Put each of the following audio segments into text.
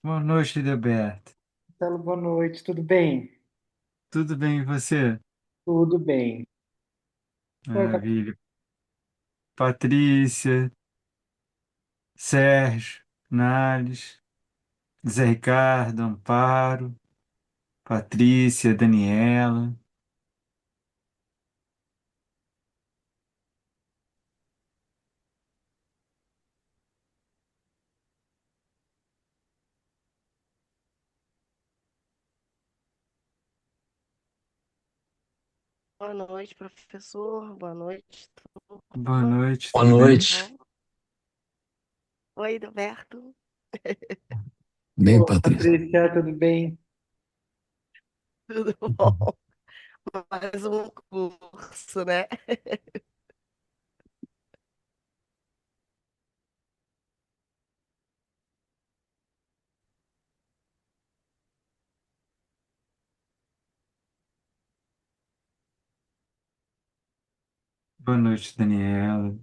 Boa noite, Roberto. Marcelo, boa noite, tudo bem? Tudo bem e você? Tudo bem. Oi, Maravilha. Patrícia, Sérgio, Nales, Zé Ricardo, Amparo, Patrícia, Daniela. Boa noite, professor. Boa noite, Boa turma. noite, Boa tudo bem? noite. Bom? Oi, Roberto. Bem, Ô, Patrícia. Patrícia, tudo bem? Tudo bom? Mais um curso, né? Boa noite, Daniela.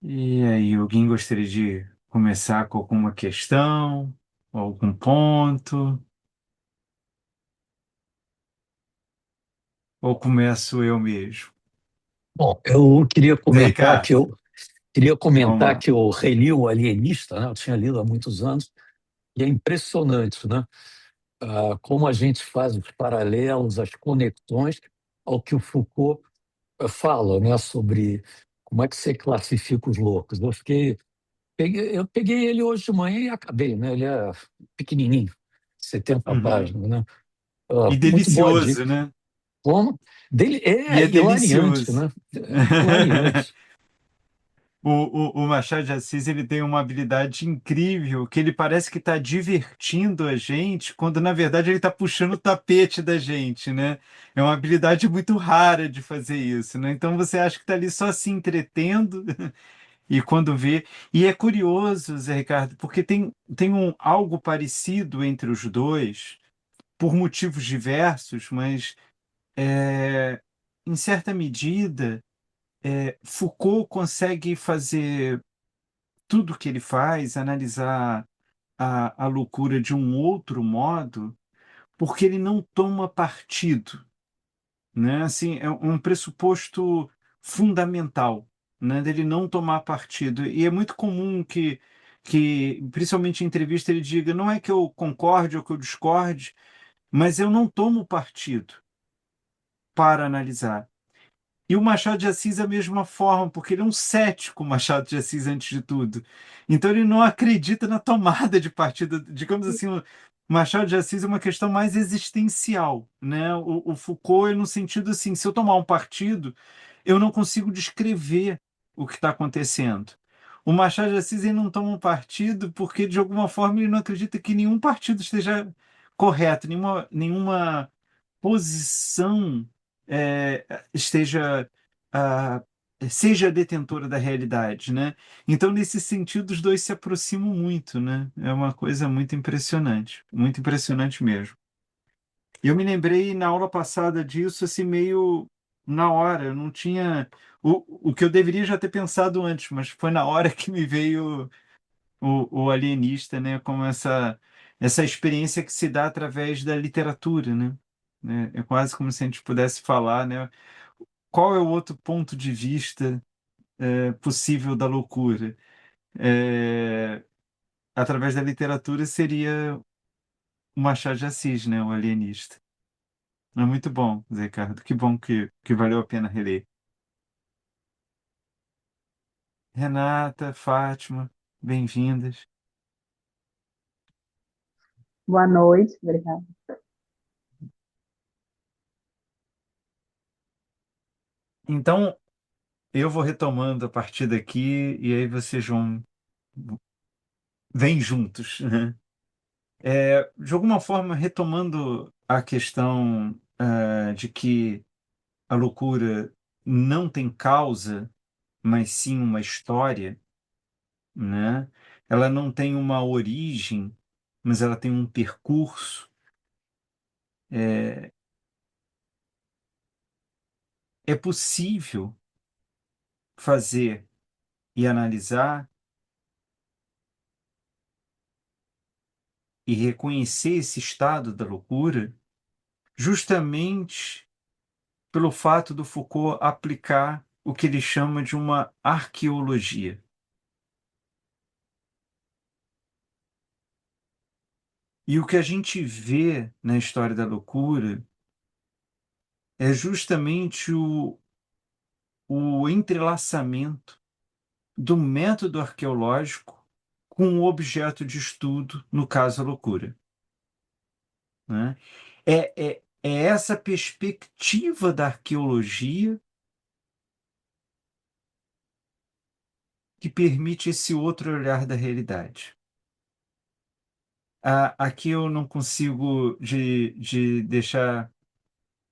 E aí, alguém gostaria de começar com alguma questão, ou algum ponto? Ou começo eu mesmo? Bom, eu queria Zé comentar Ricardo, que eu queria vamos comentar lá. que eu reli o Alienista, né? Eu tinha lido há muitos anos e é impressionante, né? Como a gente faz os paralelos, as conexões ao que o Foucault fala, né? Sobre como é que você classifica os loucos. Eu peguei ele hoje de manhã e acabei, né? Ele é pequenininho, 70 Uhum. páginas, né? E Muito boa dica. delicioso, né? Como? Dele, E é é hilariante, delicioso. né? É hilariante. O Machado de Assis ele tem uma habilidade incrível que ele parece que está divertindo a gente, quando na verdade ele está puxando o tapete da gente, né? É uma habilidade muito rara de fazer isso, né? Então você acha que está ali só se entretendo e quando vê. E é curioso, Zé Ricardo, porque tem algo parecido entre os dois, por motivos diversos, mas em certa medida. Foucault consegue fazer tudo que ele faz, analisar a loucura de um outro modo, porque ele não toma partido, né? Assim, é um pressuposto fundamental, né? Dele não tomar partido. E é muito comum que principalmente em entrevista, ele diga, não é que eu concorde ou que eu discorde, mas eu não tomo partido para analisar. E o Machado de Assis é a mesma forma, porque ele é um cético, o Machado de Assis, antes de tudo. Então ele não acredita na tomada de partido. Digamos assim, o Machado de Assis é uma questão mais existencial, né? O Foucault é no sentido assim, se eu tomar um partido, eu não consigo descrever o que está acontecendo. O Machado de Assis ele não toma um partido porque, de alguma forma, ele não acredita que nenhum partido esteja correto, nenhuma posição esteja ah, seja detentora da realidade, né? Então, nesse sentido, os dois se aproximam muito, né? É uma coisa muito impressionante mesmo. Eu me lembrei na aula passada disso, assim, meio na hora, eu não tinha o que eu deveria já ter pensado antes, mas foi na hora que me veio o alienista, né? Como essa experiência que se dá através da literatura, né? É quase como se a gente pudesse falar, né? Qual é o outro ponto de vista possível da loucura? É, através da literatura seria o Machado de Assis, né? O alienista. É muito bom, Zé Ricardo. Que bom que valeu a pena reler. Renata, Fátima, bem-vindas. Boa noite, obrigada. Então, eu vou retomando a partir daqui e aí vocês vêm juntos, né? De alguma forma, retomando a questão de que a loucura não tem causa, mas sim uma história, né? Ela não tem uma origem, mas ela tem um percurso. é possível fazer e analisar e reconhecer esse estado da loucura justamente pelo fato do Foucault aplicar o que ele chama de uma arqueologia. E o que a gente vê na história da loucura é justamente o entrelaçamento do método arqueológico com o objeto de estudo, no caso a loucura, né? É essa perspectiva da arqueologia que permite esse outro olhar da realidade. Aqui eu não consigo de deixar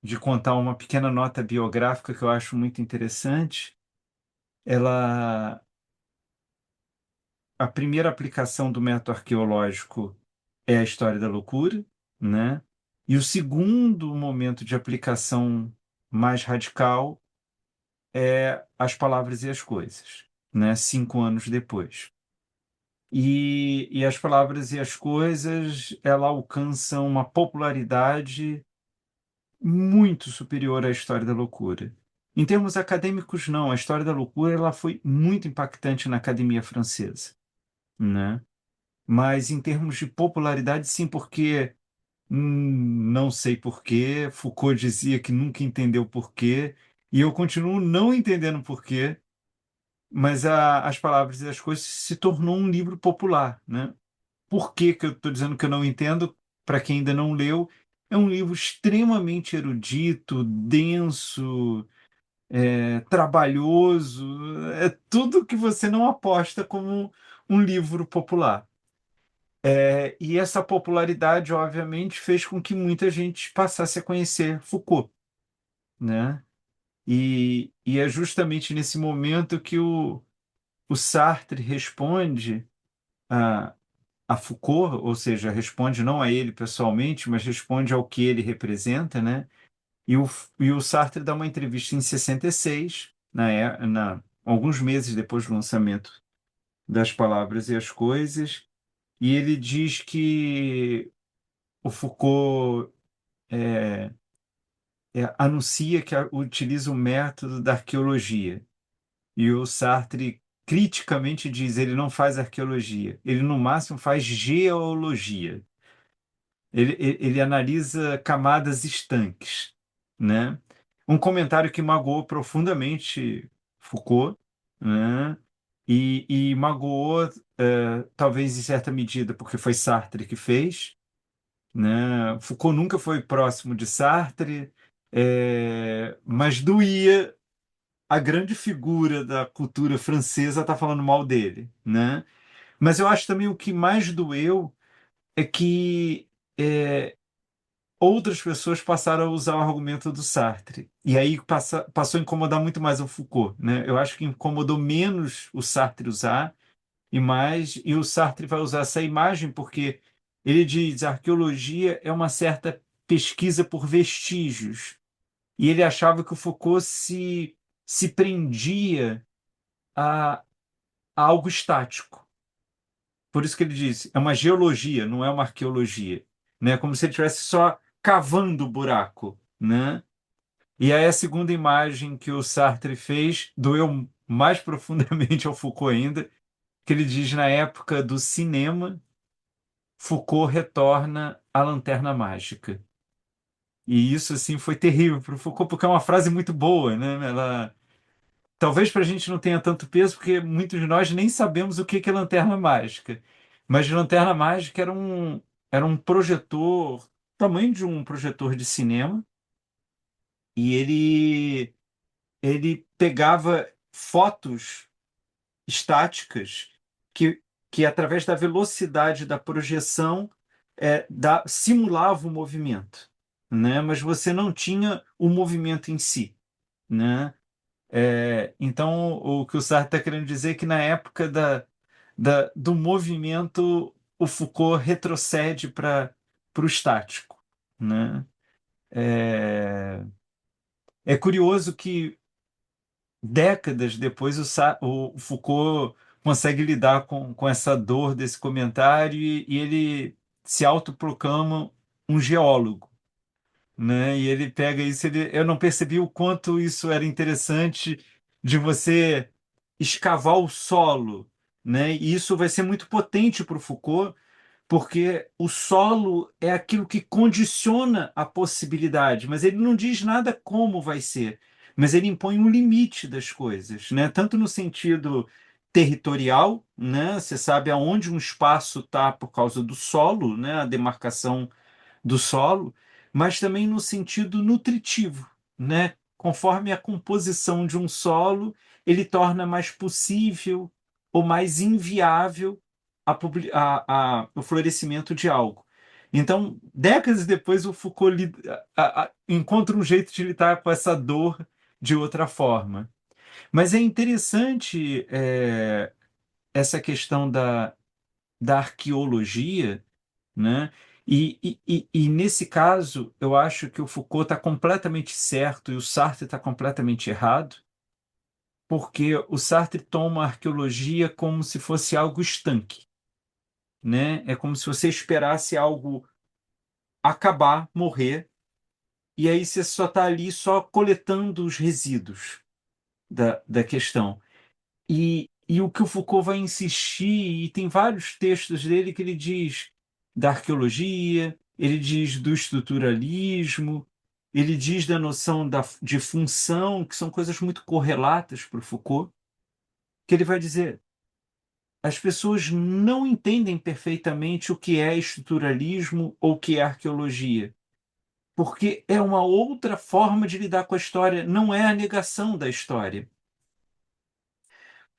de contar uma pequena nota biográfica que eu acho muito interessante. Ela, a primeira aplicação do método arqueológico é a história da loucura, né? E o segundo momento de aplicação mais radical é As Palavras e as Coisas, né? 5 anos depois. E As Palavras e as Coisas, ela alcança uma popularidade muito superior à História da Loucura. Em termos acadêmicos, não. A História da Loucura ela foi muito impactante na Academia Francesa, né? Mas em termos de popularidade, sim, porque não sei por quê. Foucault dizia que nunca entendeu por quê, e eu continuo não entendendo por quê, mas As Palavras e as Coisas se tornou um livro popular, né? Por que que eu estou dizendo que eu não entendo? Para quem ainda não leu, é um livro extremamente erudito, denso, trabalhoso, é tudo que você não aposta como um livro popular. E essa popularidade, obviamente, fez com que muita gente passasse a conhecer Foucault, né? E é justamente nesse momento que o Sartre responde a Foucault, ou seja, responde não a ele pessoalmente, mas responde ao que ele representa, né? E o Sartre dá uma entrevista em 66, alguns meses depois do lançamento das Palavras e as Coisas, e ele diz que o Foucault anuncia que utiliza o método da arqueologia. E o Sartre criticamente diz, ele não faz arqueologia, ele no máximo faz geologia. Ele analisa camadas estanques, né? Um comentário que magoou profundamente Foucault, né? E magoou, talvez em certa medida, porque foi Sartre que fez, né? Foucault nunca foi próximo de Sartre, mas doía a grande figura da cultura francesa estar falando mal dele, né? Mas eu acho também o que mais doeu é que outras pessoas passaram a usar o argumento do Sartre. E aí passou a incomodar muito mais o Foucault, né? Eu acho que incomodou menos o Sartre usar e o Sartre vai usar essa imagem porque ele diz a arqueologia é uma certa pesquisa por vestígios. E ele achava que o Foucault se prendia a, a algo estático. Por isso que ele diz, é uma geologia, não é uma arqueologia, né? Como se ele estivesse só cavando o buraco, né? E aí a segunda imagem que o Sartre fez doeu mais profundamente ao Foucault ainda, que ele diz na época do cinema, Foucault retorna à lanterna mágica. E isso assim foi terrível para o Foucault, porque é uma frase muito boa, né? Ela talvez para a gente não tenha tanto peso, porque muitos de nós nem sabemos o que que é lanterna mágica. Mas lanterna mágica era um projetor, tamanho de um projetor de cinema, e ele pegava fotos estáticas que através da velocidade da projeção, simulava o movimento, né? Mas você não tinha o movimento em si, né? Então, o que o Sartre está querendo dizer é que na época do movimento, o Foucault retrocede para o estático, né? É, É curioso que décadas depois o Foucault consegue lidar com essa dor desse comentário e ele se autoproclama um geólogo, né? E ele pega isso, eu não percebi o quanto isso era interessante de você escavar o solo, né? E isso vai ser muito potente para o Foucault, porque o solo é aquilo que condiciona a possibilidade, mas ele não diz nada como vai ser, mas ele impõe um limite das coisas, né? Tanto no sentido territorial, né? Você sabe aonde um espaço está por causa do solo, né? A demarcação do solo, mas também no sentido nutritivo, né? Conforme a composição de um solo, ele torna mais possível ou mais inviável o florescimento de algo. Então, décadas depois, o Foucault encontra um jeito de lidar com essa dor de outra forma. Mas é interessante essa questão da arqueologia, né? E nesse caso, eu acho que o Foucault está completamente certo e o Sartre está completamente errado, porque o Sartre toma a arqueologia como se fosse algo estanque, né? É como se você esperasse algo acabar, morrer, e aí você só está ali só coletando os resíduos da questão. E o que o Foucault vai insistir, e tem vários textos dele que ele diz da arqueologia, ele diz do estruturalismo, ele diz da noção de função, que são coisas muito correlatas para o Foucault, que ele vai dizer: as pessoas não entendem perfeitamente o que é estruturalismo ou o que é arqueologia, porque é uma outra forma de lidar com a história, não é a negação da história.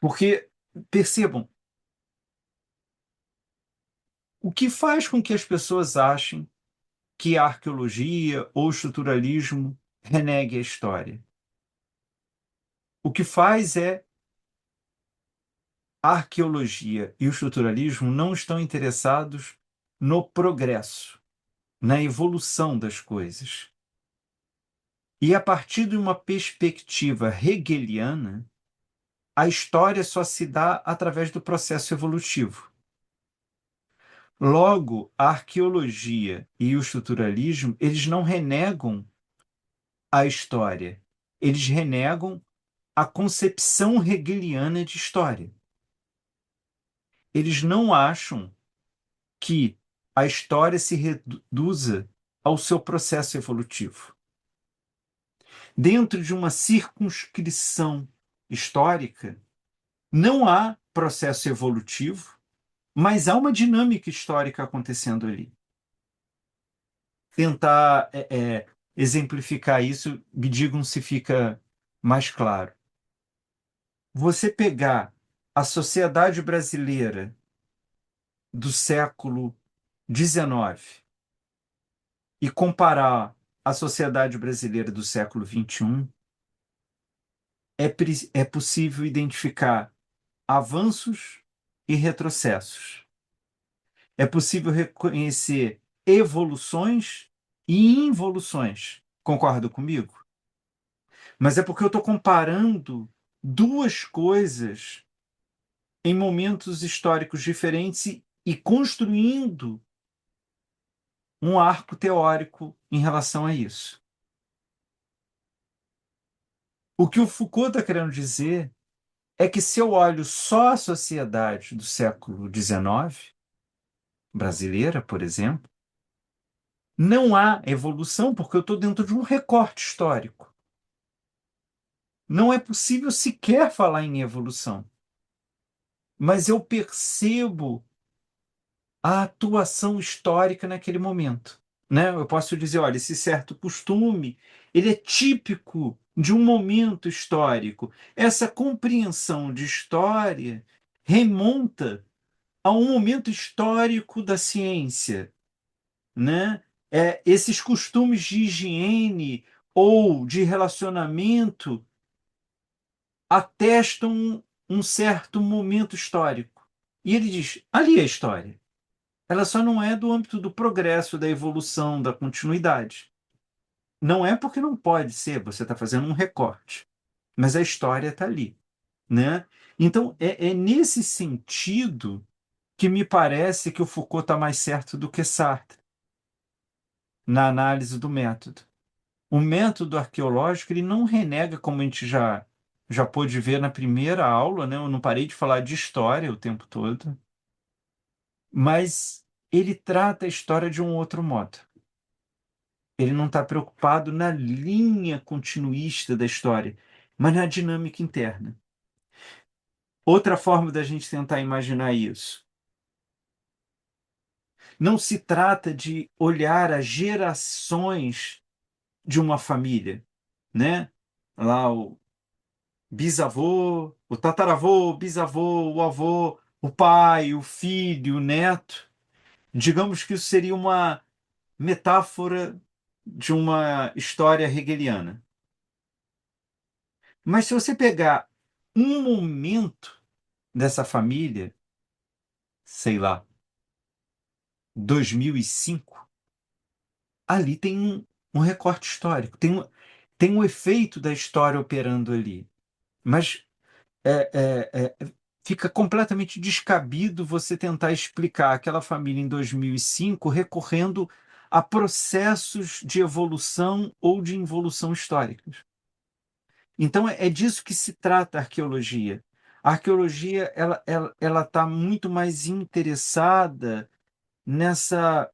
Porque, percebam, o que faz com que as pessoas achem que a arqueologia ou o estruturalismo renegue a história? O que faz é a arqueologia e o estruturalismo não estão interessados no progresso, na evolução das coisas. E a partir de uma perspectiva hegeliana, a história só se dá através do processo evolutivo. Logo, a arqueologia e o estruturalismo, eles não renegam a história, eles renegam a concepção hegeliana de história. Eles não acham que a história se reduza ao seu processo evolutivo. Dentro de uma circunscrição histórica, não há processo evolutivo, mas há uma dinâmica histórica acontecendo ali. Tentar exemplificar isso, me digam se fica mais claro. Você pegar a sociedade brasileira do século XIX e comparar a sociedade brasileira do século XXI, é possível identificar avanços e retrocessos. É possível reconhecer evoluções e involuções. Concorda comigo? Mas é porque eu estou comparando duas coisas em momentos históricos diferentes e construindo um arco teórico em relação a isso. O que o Foucault está querendo dizer é que se eu olho só a sociedade do século XIX, brasileira, por exemplo, não há evolução porque eu estou dentro de um recorte histórico. Não é possível sequer falar em evolução. Mas eu percebo a atuação histórica naquele momento, né? Eu posso dizer, olha, esse certo costume, ele é típico de um momento histórico. Essa compreensão de história remonta a um momento histórico da ciência, né? Esses costumes de higiene ou de relacionamento atestam um certo momento histórico. E ele diz, ali é a história. Ela só não é do âmbito do progresso, da evolução, da continuidade. Não é porque não pode ser, você está fazendo um recorte, mas a história está ali, né? Então, é nesse sentido que me parece que o Foucault está mais certo do que Sartre, na análise do método. O método arqueológico ele não renega, como a gente já pôde ver na primeira aula, né? Eu não parei de falar de história o tempo todo, mas ele trata a história de um outro modo. Ele não está preocupado na linha continuista da história, mas na dinâmica interna. Outra forma da gente tentar imaginar isso. Não se trata de olhar as gerações de uma família, né? Lá o bisavô, o tataravô, o bisavô, o avô, o pai, o filho, o neto. Digamos que isso seria uma metáfora de uma história hegeliana. Mas se você pegar um momento dessa família, sei lá, 2005, ali tem um recorte histórico, tem um efeito da história operando ali. Mas fica completamente descabido você tentar explicar aquela família em 2005 recorrendo a processos de evolução ou de involução históricos. Então, é disso que se trata a arqueologia. A arqueologia ela está muito mais interessada nessa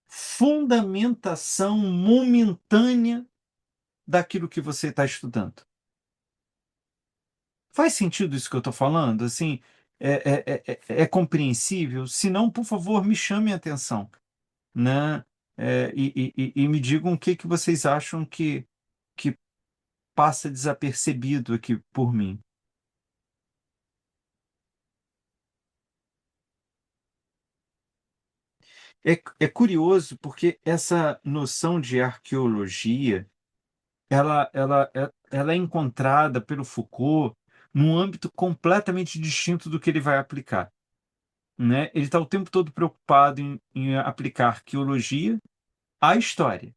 fundamentação momentânea daquilo que você está estudando. Faz sentido isso que eu estou falando? Assim, é compreensível? Se não, por favor, me chamem a atenção, né? E me digam o que que vocês acham que passa desapercebido aqui por mim. É curioso porque essa noção de arqueologia ela é encontrada pelo Foucault num âmbito completamente distinto do que ele vai aplicar, né? Ele está o tempo todo preocupado em aplicar arqueologia à história,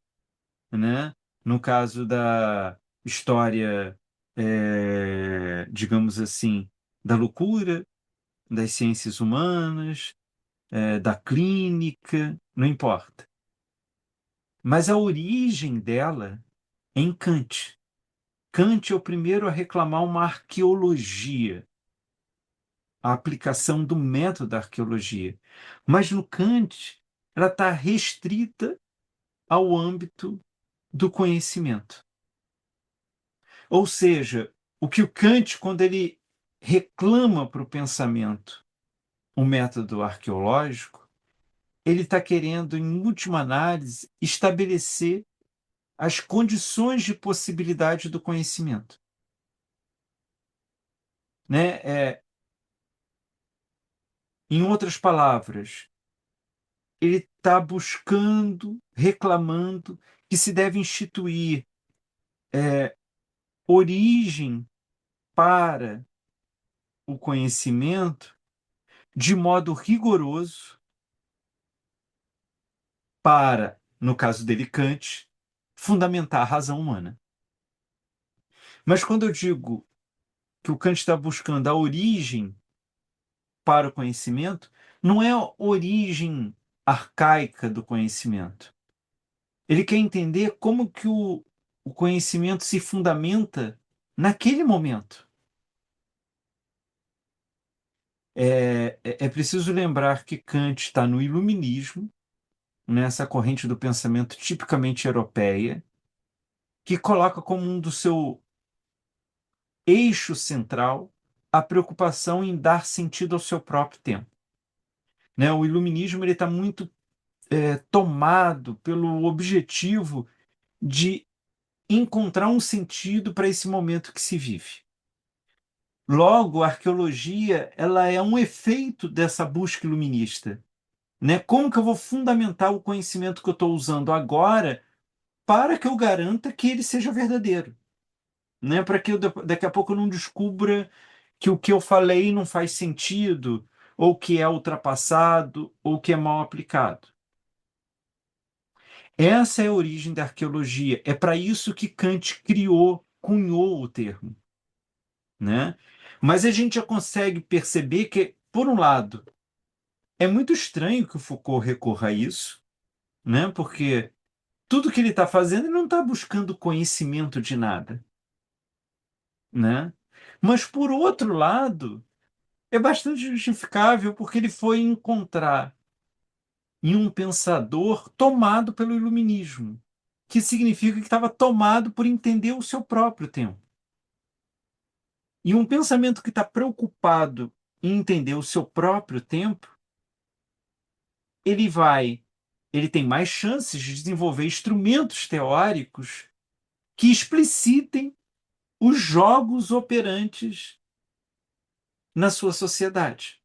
né? No caso da história, digamos assim, da loucura, das ciências humanas, da clínica, não importa. Mas a origem dela é em Kant. Kant é o primeiro a reclamar uma arqueologia, a aplicação do método da arqueologia. Mas no Kant, ela está restrita ao âmbito do conhecimento. Ou seja, o que o Kant, quando ele reclama para o pensamento o método arqueológico, ele está querendo, em última análise, estabelecer as condições de possibilidade do conhecimento. Né? Em outras palavras, ele está buscando, reclamando que se deve instituir origem para o conhecimento de modo rigoroso para, no caso dele, Kant, fundamentar a razão humana. Mas quando eu digo que o Kant está buscando a origem para o conhecimento, não é a origem arcaica do conhecimento. Ele quer entender como que o conhecimento se fundamenta naquele momento. É preciso lembrar que Kant está no iluminismo, nessa corrente do pensamento tipicamente europeia, que coloca como um do seu eixo central a preocupação em dar sentido ao seu próprio tempo. Né? O iluminismo está muito tomado pelo objetivo de encontrar um sentido para esse momento que se vive. Logo, a arqueologia ela é um efeito dessa busca iluminista. Né? Como que eu vou fundamentar o conhecimento que eu estou usando agora para que eu garanta que ele seja verdadeiro? Né? Para que eu, daqui a pouco eu não descubra que o que eu falei não faz sentido, ou que é ultrapassado, ou que é mal aplicado. Essa é a origem da arqueologia. É para isso que Kant cunhou o termo, né? Mas a gente já consegue perceber que, por um lado, é muito estranho que o Foucault recorra a isso, né? Porque tudo que ele está fazendo, ele não está buscando conhecimento de nada, né? Mas, por outro lado, é bastante justificável porque ele foi encontrar em um pensador tomado pelo iluminismo, que significa que estava tomado por entender o seu próprio tempo. E um pensamento que está preocupado em entender o seu próprio tempo, ele vai, ele tem mais chances de desenvolver instrumentos teóricos que explicitem os jogos operantes na sua sociedade.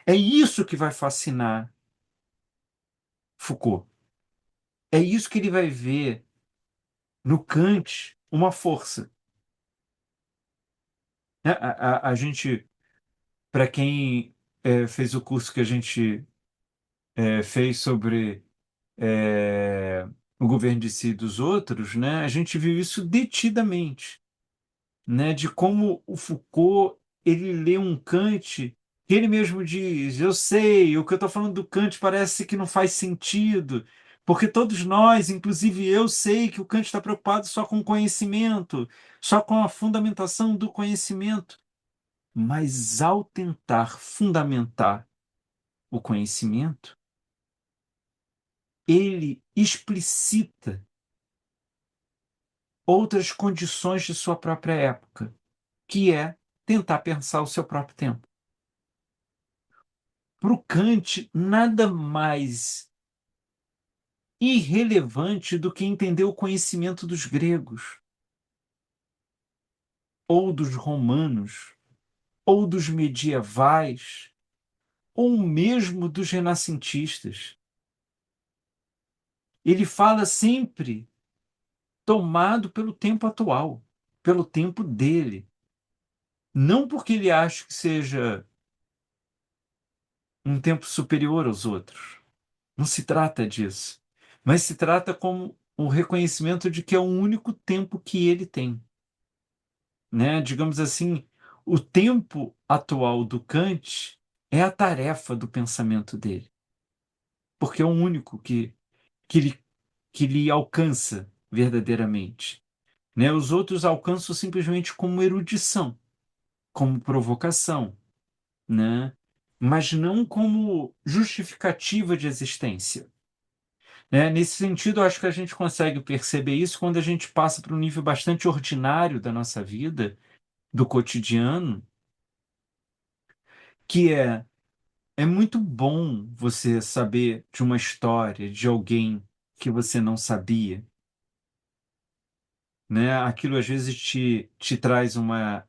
É isso que vai fascinar Foucault. É isso que ele vai ver no Kant uma força. Né? A gente, para quem fez o curso que a gente fez sobre o governo de si e dos outros, né, a gente viu isso detidamente, né, de como o Foucault ele lê um Kant que ele mesmo diz, eu sei, o que eu estou falando do Kant parece que não faz sentido, porque todos nós, inclusive eu, sei que o Kant está preocupado só com o conhecimento, só com a fundamentação do conhecimento. Mas ao tentar fundamentar o conhecimento, ele explicita outras condições de sua própria época, que é tentar pensar o seu próprio tempo. Para o Kant, nada mais irrelevante do que entender o conhecimento dos gregos, ou dos romanos, ou dos medievais, ou mesmo dos renascentistas. Ele fala sempre tomado pelo tempo atual, pelo tempo dele. Não porque ele acha que seja um tempo superior aos outros. Não se trata disso. Mas se trata como o reconhecimento de que é o único tempo que ele tem. Né? Digamos assim, o tempo atual do Kant é a tarefa do pensamento dele. Porque é o único que lhe alcança verdadeiramente. Né? Os outros alcançam simplesmente como erudição, como provocação, né? Mas não como justificativa de existência. Né? Nesse sentido, eu acho que a gente consegue perceber isso quando a gente passa para um nível bastante ordinário da nossa vida, do cotidiano, que é muito bom você saber de uma história de alguém que você não sabia, né? Aquilo às vezes te traz uma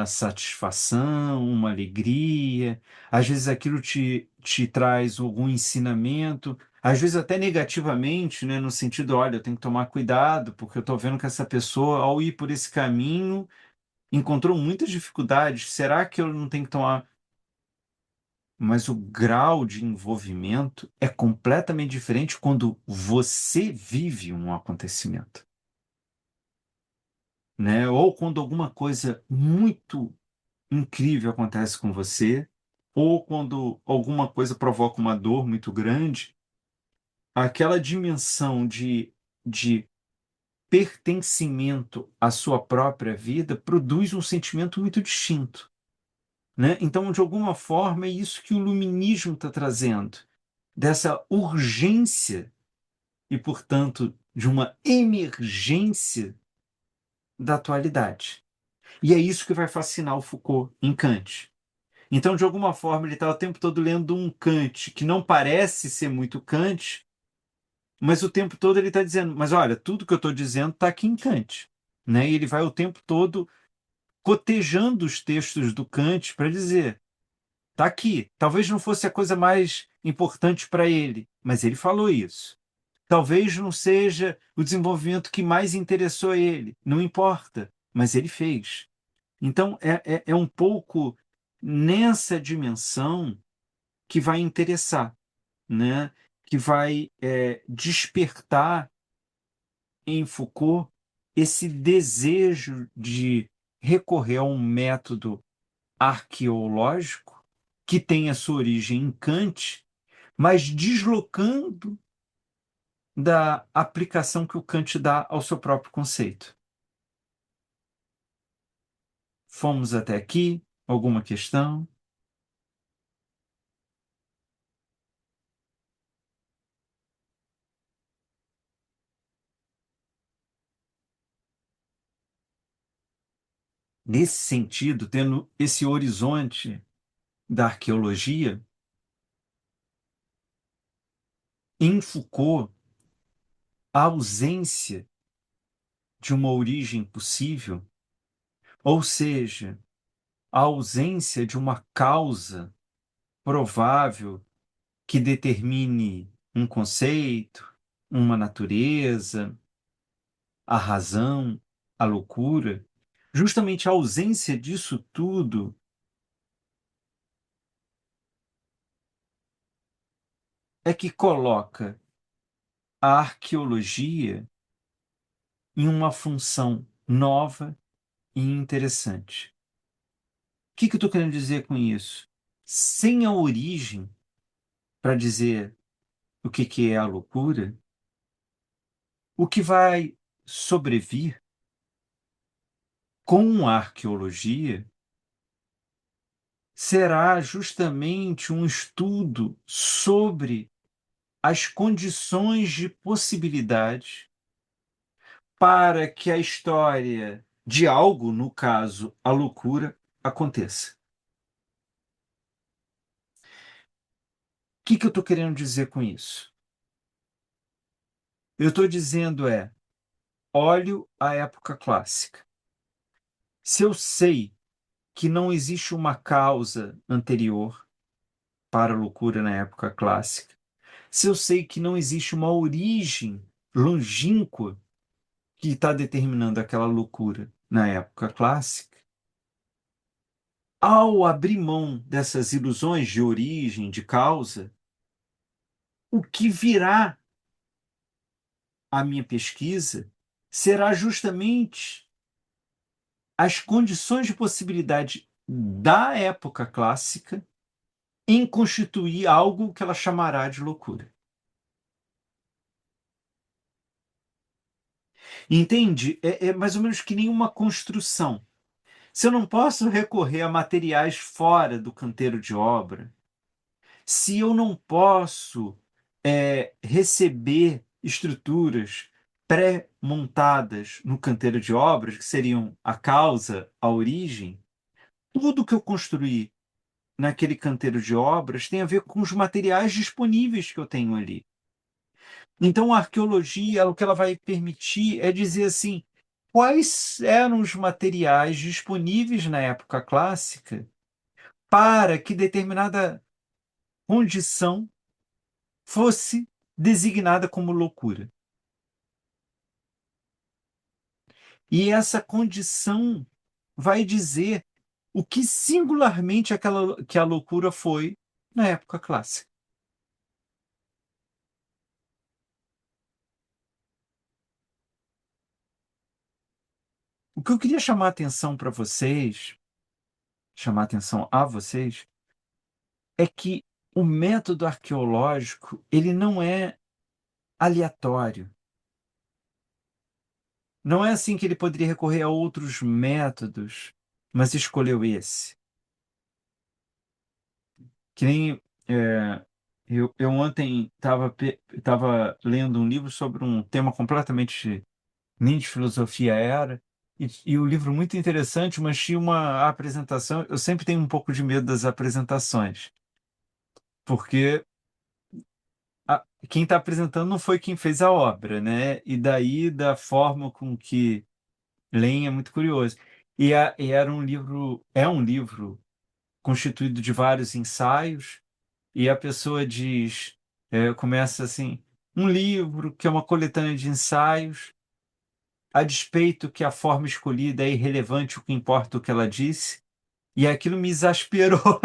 satisfação, uma alegria, às vezes aquilo te traz algum ensinamento, às vezes até negativamente, né, no sentido, olha, eu tenho que tomar cuidado, porque eu estou vendo que essa pessoa, ao ir por esse caminho, encontrou muitas dificuldades. Será que eu não tenho que tomar? Mas o grau de envolvimento é completamente diferente quando você vive um acontecimento, né? Ou quando alguma coisa muito incrível acontece com você, ou quando alguma coisa provoca uma dor muito grande, aquela dimensão de pertencimento à sua própria vida produz um sentimento muito distinto, né? Então, de alguma forma, é isso que o iluminismo está trazendo, dessa urgência e, portanto, de uma emergência da atualidade. E é isso que vai fascinar o Foucault em Kant. Então, de alguma forma, ele está o tempo todo lendo um Kant que não parece ser muito Kant, mas o tempo todo ele está dizendo, mas olha, tudo que eu estou dizendo está aqui em Kant. Né? E ele vai o tempo todo cotejando os textos do Kant para dizer, está aqui. Talvez não fosse a coisa mais importante para ele, mas ele falou isso. Talvez não seja o desenvolvimento que mais interessou a ele, não importa, mas ele fez. Então, é um pouco nessa dimensão que vai interessar, né? que vai despertar em Foucault esse desejo de recorrer a um método arqueológico que tem a sua origem em Kant, mas deslocando da aplicação que o Kant dá ao seu próprio conceito. Fomos até aqui? Alguma questão? Nesse sentido, tendo esse horizonte da arqueologia, em Foucault, a ausência de uma origem possível, ou seja, a ausência de uma causa provável que determine um conceito, uma natureza, a razão, a loucura, justamente a ausência disso tudo é que coloca a arqueologia em uma função nova e interessante. O que eu estou querendo dizer com isso? Sem a origem para dizer o que é a loucura, o que vai sobrevir com a arqueologia será justamente um estudo sobre as condições de possibilidade para que a história de algo, no caso, a loucura, aconteça. O que eu estou querendo dizer com isso? Eu estou dizendo olho a época clássica. Se eu sei que não existe uma causa anterior para a loucura na época clássica, se eu sei que não existe uma origem longínqua que está determinando aquela loucura na época clássica, ao abrir mão dessas ilusões de origem, de causa, o que virá à minha pesquisa será justamente as condições de possibilidade da época clássica em constituir algo que ela chamará de loucura. Entende? É mais ou menos que nem uma construção. Se eu não posso recorrer a materiais fora do canteiro de obra, se eu não posso receber estruturas pré-montadas no canteiro de obras, que seriam a causa, a origem, tudo que eu construir naquele canteiro de obras tem a ver com os materiais disponíveis que eu tenho ali. Então, a arqueologia, o que ela vai permitir é dizer assim, quais eram os materiais disponíveis na época clássica para que determinada condição fosse designada como loucura. E essa condição vai dizer o que singularmente que a loucura foi na época clássica. O que eu queria chamar a atenção para vocês, chamar a atenção a vocês, é que o método arqueológico, ele não é aleatório. Não é assim que ele poderia recorrer a outros métodos, mas escolheu esse. Que nem eu ontem estava lendo um livro sobre um tema completamente nem de filosofia era, e o livro muito interessante, mas tinha uma apresentação. Eu sempre tenho um pouco de medo das apresentações, porque quem está apresentando não foi quem fez a obra, né? E daí, da forma com que leem, é muito curioso. E era um livro constituído de vários ensaios, e a pessoa começa assim, um livro que é uma coletânea de ensaios, a despeito que a forma escolhida é irrelevante, o que importa é o que ela disse, e aquilo me exasperou,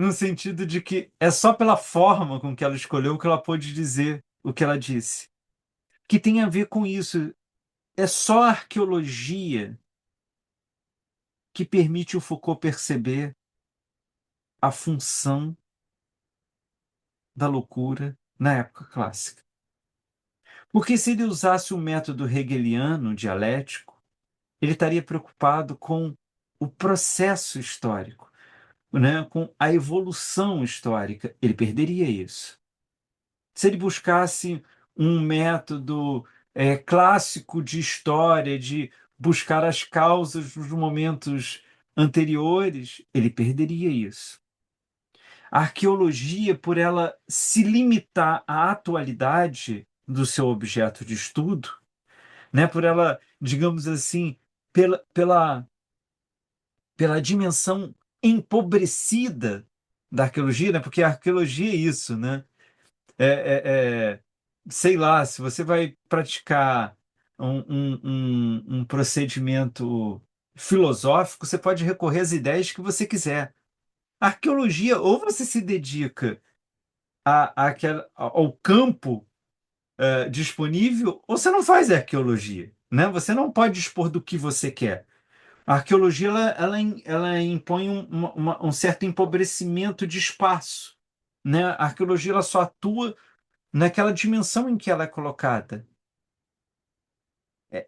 no sentido de que é só pela forma com que ela escolheu que ela pôde dizer o que ela disse. Que tem a ver com isso. É só a arqueologia que permite o Foucault perceber a função da loucura na época clássica. Porque se ele usasse o método hegeliano dialético, ele estaria preocupado com o processo histórico, né? Com a evolução histórica. Ele perderia isso. Se ele buscasse um método clássico de história, de buscar as causas dos momentos anteriores, ele perderia isso. A arqueologia, por ela se limitar à atualidade do seu objeto de estudo, né, por ela, digamos assim, pela dimensão empobrecida da arqueologia, né, porque a arqueologia é isso, né? É, sei lá, se você vai praticar um procedimento filosófico, você pode recorrer às ideias que você quiser. A arqueologia, ou você se dedica ao campo disponível, ou você não faz arqueologia, né? Você não pode dispor do que você quer. A arqueologia ela impõe um certo empobrecimento de espaço, né? A arqueologia ela só atua naquela dimensão em que ela é colocada.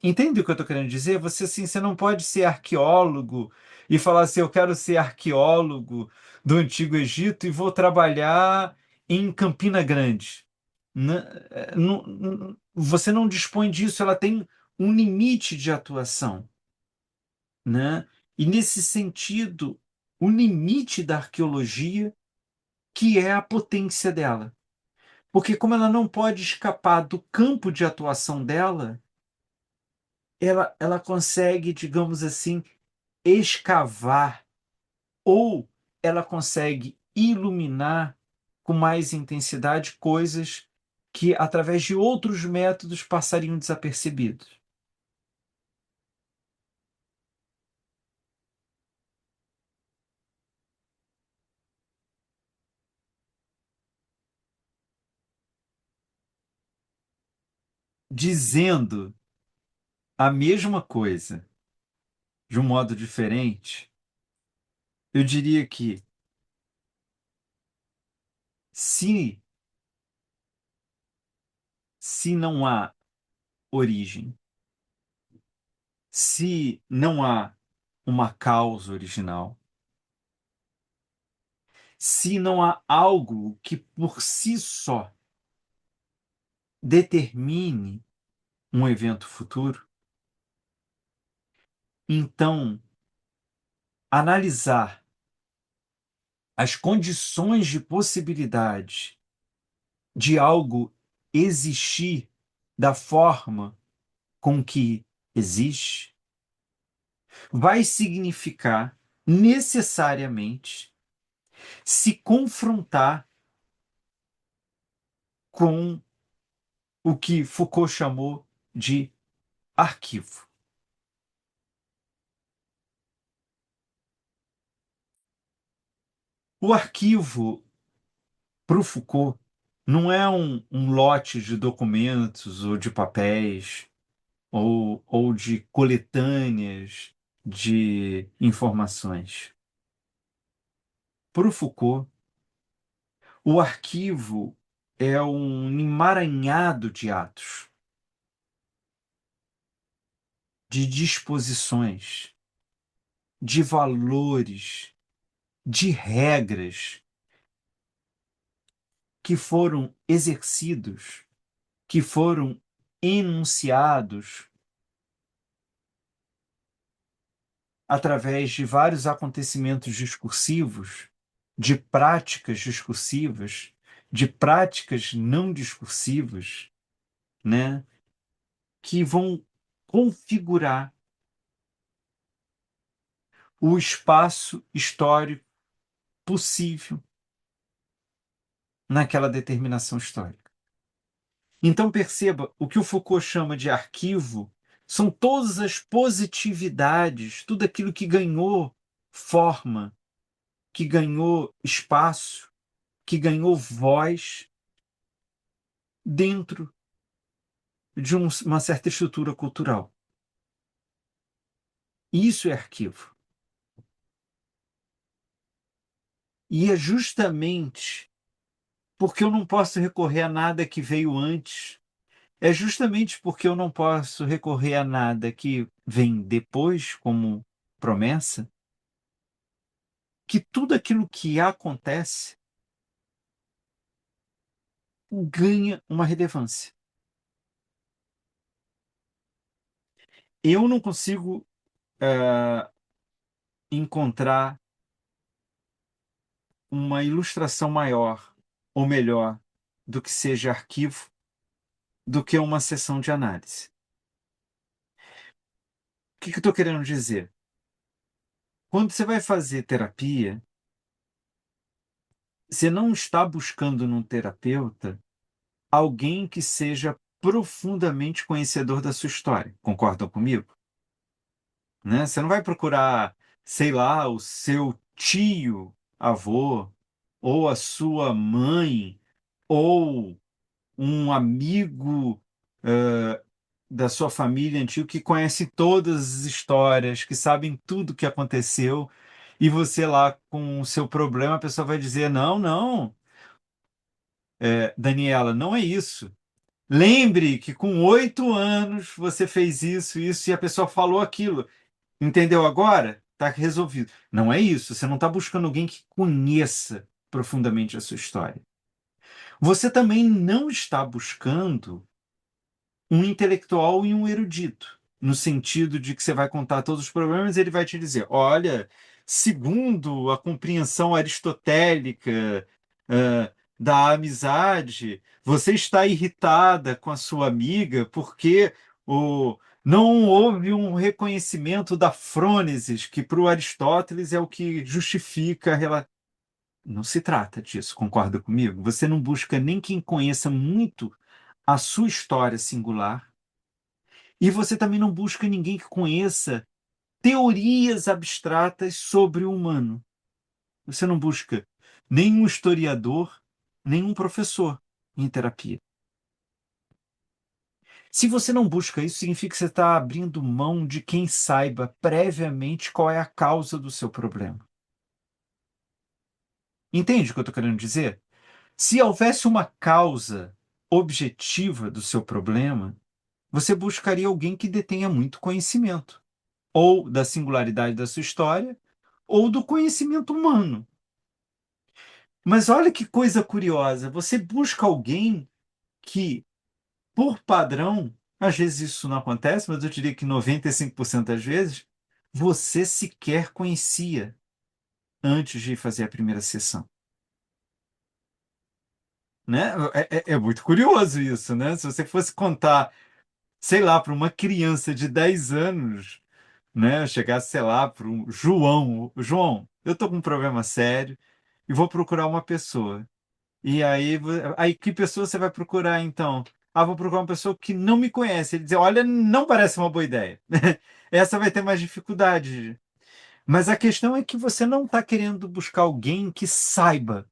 Entende o que eu estou querendo dizer? Você assim, você não pode ser arqueólogo e falar assim, eu quero ser arqueólogo do Antigo Egito e vou trabalhar em Campina Grande. Você não dispõe disso, ela tem um limite de atuação, né? E nesse sentido, o limite da arqueologia, que é a potência dela. Porque como ela não pode escapar do campo de atuação dela, ela consegue, digamos assim, escavar ou ela consegue iluminar com mais intensidade coisas que, através de outros métodos, passariam desapercebidos. Dizendo a mesma coisa de um modo diferente, eu diria que se, se não há origem, se não há uma causa original, se não há algo que por si só determine um evento futuro, então analisar as condições de possibilidade de algo existir da forma com que existe vai significar necessariamente se confrontar com o que Foucault chamou de arquivo. O arquivo, para o Foucault, não é um lote de documentos ou de papéis ou de coletâneas de informações. Para o Foucault, o arquivo é um emaranhado de atos, de disposições, de valores, de regras que foram exercidos, que foram enunciados através de vários acontecimentos discursivos, de práticas discursivas, de práticas não discursivas, né, que vão configurar o espaço histórico possível naquela determinação histórica. Então, perceba, o que o Foucault chama de arquivo são todas as positividades, tudo aquilo que ganhou forma que ganhou espaço, que ganhou voz dentro de uma certa estrutura cultural. Isso é arquivo. E é justamente porque eu não posso recorrer a nada que veio antes, é justamente porque eu não posso recorrer a nada que vem depois, como promessa, que tudo aquilo que acontece ganha uma relevância. Eu não consigo encontrar uma ilustração maior ou melhor do que seja arquivo do que uma sessão de análise. O que eu estou querendo dizer? Quando você vai fazer terapia, você não está buscando num terapeuta alguém que seja profundamente conhecedor da sua história. Concordam comigo? Né? Você não vai procurar, sei lá, o seu tio, avô, ou a sua mãe, ou um amigo da sua família antigo que conhece todas as histórias, que sabem tudo o que aconteceu, e você lá com o seu problema, a pessoa vai dizer: não, não, Daniela, não é isso. Lembre que com 8 anos você fez isso, isso, e a pessoa falou aquilo. Entendeu agora? Está resolvido. Não é isso. Você não está buscando alguém que conheça profundamente a sua história. Você também não está buscando um intelectual e um erudito, no sentido de que você vai contar todos os problemas e ele vai te dizer: olha, segundo a compreensão aristotélica, da amizade, você está irritada com a sua amiga porque não houve um reconhecimento da frônesis, que para o Aristóteles é o que justifica a relação. Não se trata disso, concorda comigo? Você não busca nem quem conheça muito a sua história singular, e você também não busca ninguém que conheça teorias abstratas sobre o humano. Você não busca nenhum historiador, nenhum professor em terapia. Se você não busca isso, significa que você está abrindo mão de quem saiba previamente qual é a causa do seu problema. Entende o que eu estou querendo dizer? Se houvesse uma causa objetiva do seu problema, você buscaria alguém que detenha muito conhecimento, ou da singularidade da sua história, ou do conhecimento humano. Mas olha que coisa curiosa, você busca alguém que, por padrão, às vezes isso não acontece, mas eu diria que 95% das vezes, você sequer conhecia antes de fazer a primeira sessão. Né? É muito curioso isso, né? Se você fosse contar, sei lá, para uma criança de 10 anos, né? Chegasse, sei lá, para um João, João, eu tô com um problema sério e vou procurar uma pessoa. E aí que pessoa você vai procurar então? Ah, vou procurar uma pessoa que não me conhece. Ele diz: olha, não parece uma boa ideia. Essa vai ter mais dificuldade. Mas a questão é que você não está querendo buscar alguém que saiba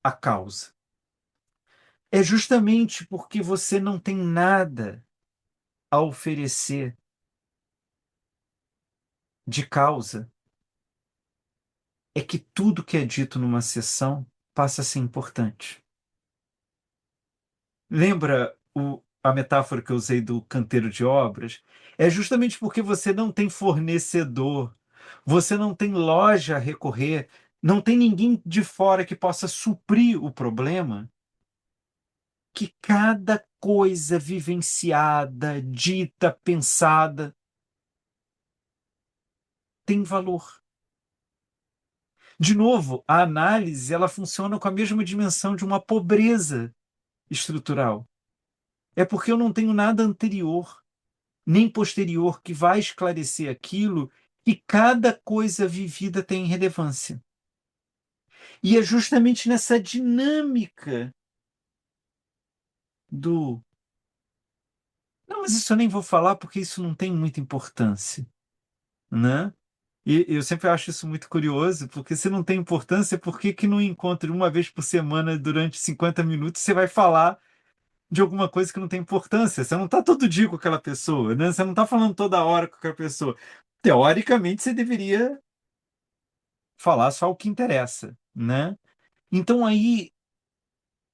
a causa. É justamente porque você não tem nada a oferecer de causa, é que tudo que é dito numa sessão passa a ser importante. Lembra a metáfora que eu usei do canteiro de obras? É justamente porque você não tem fornecedor, você não tem loja a recorrer, não tem ninguém de fora que possa suprir o problema, que cada coisa vivenciada, dita, pensada, tem valor. De novo, a análise ela funciona com a mesma dimensão de uma pobreza estrutural. É porque eu não tenho nada anterior nem posterior que vai esclarecer aquilo, e cada coisa vivida tem relevância. E é justamente nessa dinâmica do. Não, mas isso eu nem vou falar porque isso não tem muita importância, né? E eu sempre acho isso muito curioso, porque se não tem importância, por que que no encontro uma vez por semana, durante 50 minutos, você vai falar de alguma coisa que não tem importância? Você não está todo dia com aquela pessoa, né? Você não está falando toda hora com aquela pessoa. Teoricamente, você deveria falar só o que interessa, né? Então aí,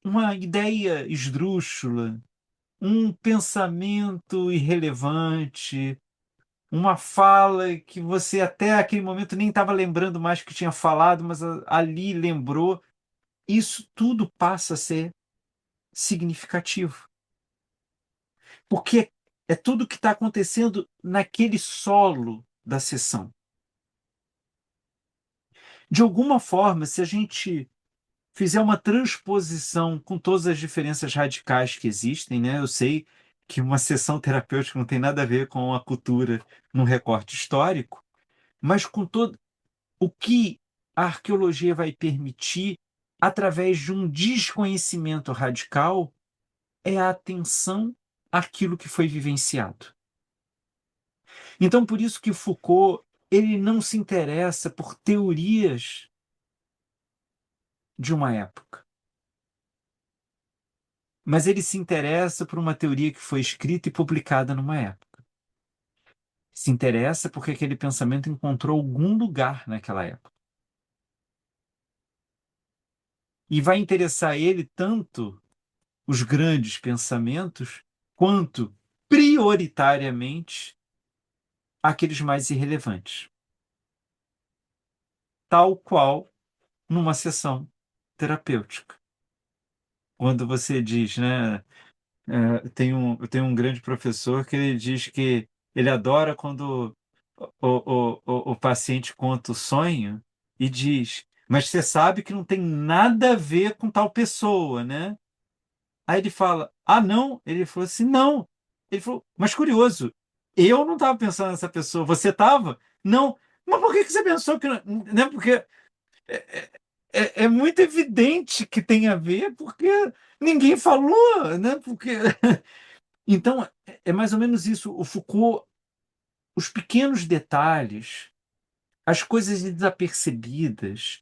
uma ideia esdrúxula, um pensamento irrelevante, uma fala que você até aquele momento nem estava lembrando mais que tinha falado, mas ali lembrou, isso tudo passa a ser significativo. Porque é tudo que está acontecendo naquele solo da sessão. De alguma forma, se a gente fizer uma transposição com todas as diferenças radicais que existem, né? Eu sei que uma sessão terapêutica não tem nada a ver com a cultura num recorte histórico, mas com todo o que a arqueologia vai permitir, através de um desconhecimento radical, é a atenção àquilo que foi vivenciado. Então, por isso que Foucault ele não se interessa por teorias de uma época, mas ele se interessa por uma teoria que foi escrita e publicada numa época. Se interessa porque aquele pensamento encontrou algum lugar naquela época. E vai interessar ele tanto os grandes pensamentos, quanto, prioritariamente, aqueles mais irrelevantes. Tal qual numa sessão terapêutica. Quando você diz, né? Eu tenho um grande professor que ele diz que ele adora quando o paciente conta o sonho e diz, mas você sabe que não tem nada a ver com tal pessoa, né? Aí ele fala, ah, não? Ele falou assim, não. Ele falou, mas curioso, eu não estava pensando nessa pessoa, você estava? Não. Mas por que que você pensou que não? Né? Porque é muito evidente que tem a ver, porque ninguém falou, né? Porque então é mais ou menos isso. O Foucault, os pequenos detalhes, as coisas desapercebidas,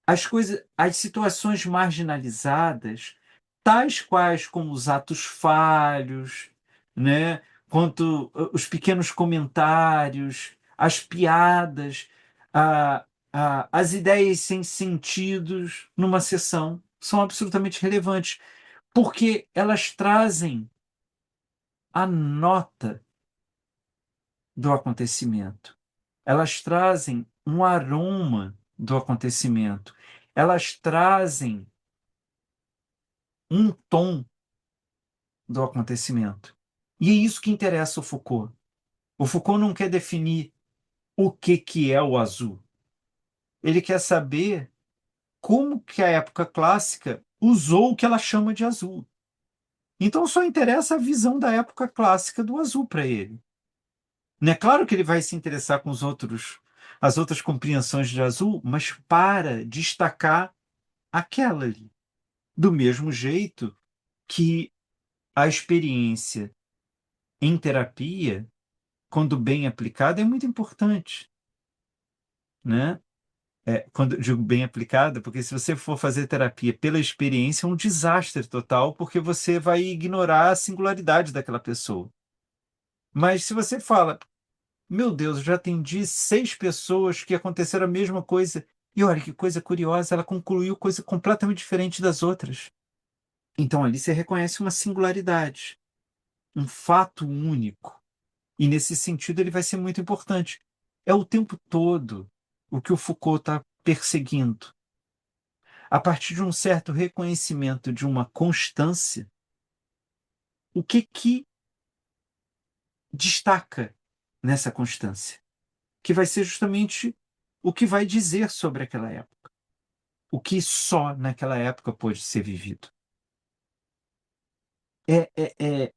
as coisas, as situações marginalizadas, tais quais como os atos falhos, né? Quanto os pequenos comentários, as piadas, as ideias sem sentidos numa sessão são absolutamente relevantes, porque elas trazem a nota do acontecimento. Elas trazem um aroma do acontecimento. Elas trazem um tom do acontecimento. E é isso que interessa ao Foucault. O Foucault não quer definir o que é o azul. Ele quer saber como que a época clássica usou o que ela chama de azul. Então só interessa a visão da época clássica do azul para ele. Não é claro que ele vai se interessar com as outras compreensões de azul, mas para destacar aquela ali. Do mesmo jeito que a experiência em terapia, quando bem aplicada, é muito importante, né? Quando eu digo bem aplicada, porque se você for fazer terapia pela experiência, é um desastre total, porque você vai ignorar a singularidade daquela pessoa. Mas se você fala, meu Deus, eu já atendi 6 pessoas que aconteceram a mesma coisa, e olha que coisa curiosa, ela concluiu coisa completamente diferente das outras. Então ali você reconhece uma singularidade, um fato único. E nesse sentido ele vai ser muito importante. É o tempo todo o que o Foucault está perseguindo. A partir de um certo reconhecimento de uma constância, o que destaca nessa constância? Que vai ser justamente o que vai dizer sobre aquela época. O que só naquela época pôde ser vivido. É, é, é,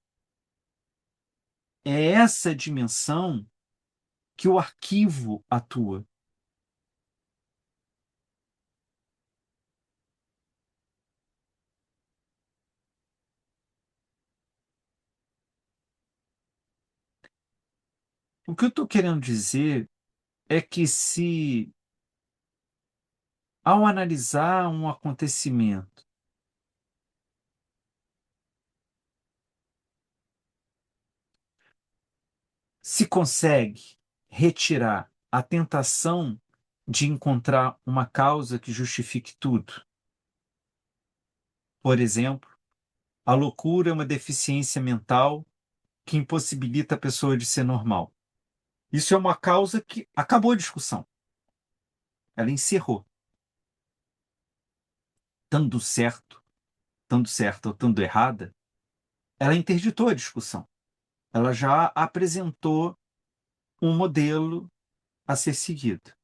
é essa dimensão que o arquivo atua. O que eu estou querendo dizer é que se, ao analisar um acontecimento, se consegue retirar a tentação de encontrar uma causa que justifique tudo. Por exemplo, a loucura é uma deficiência mental que impossibilita a pessoa de ser normal. Isso é uma causa que acabou a discussão. Ela encerrou. Estando certa ou estando errada, ela interditou a discussão. Ela já apresentou um modelo a ser seguido.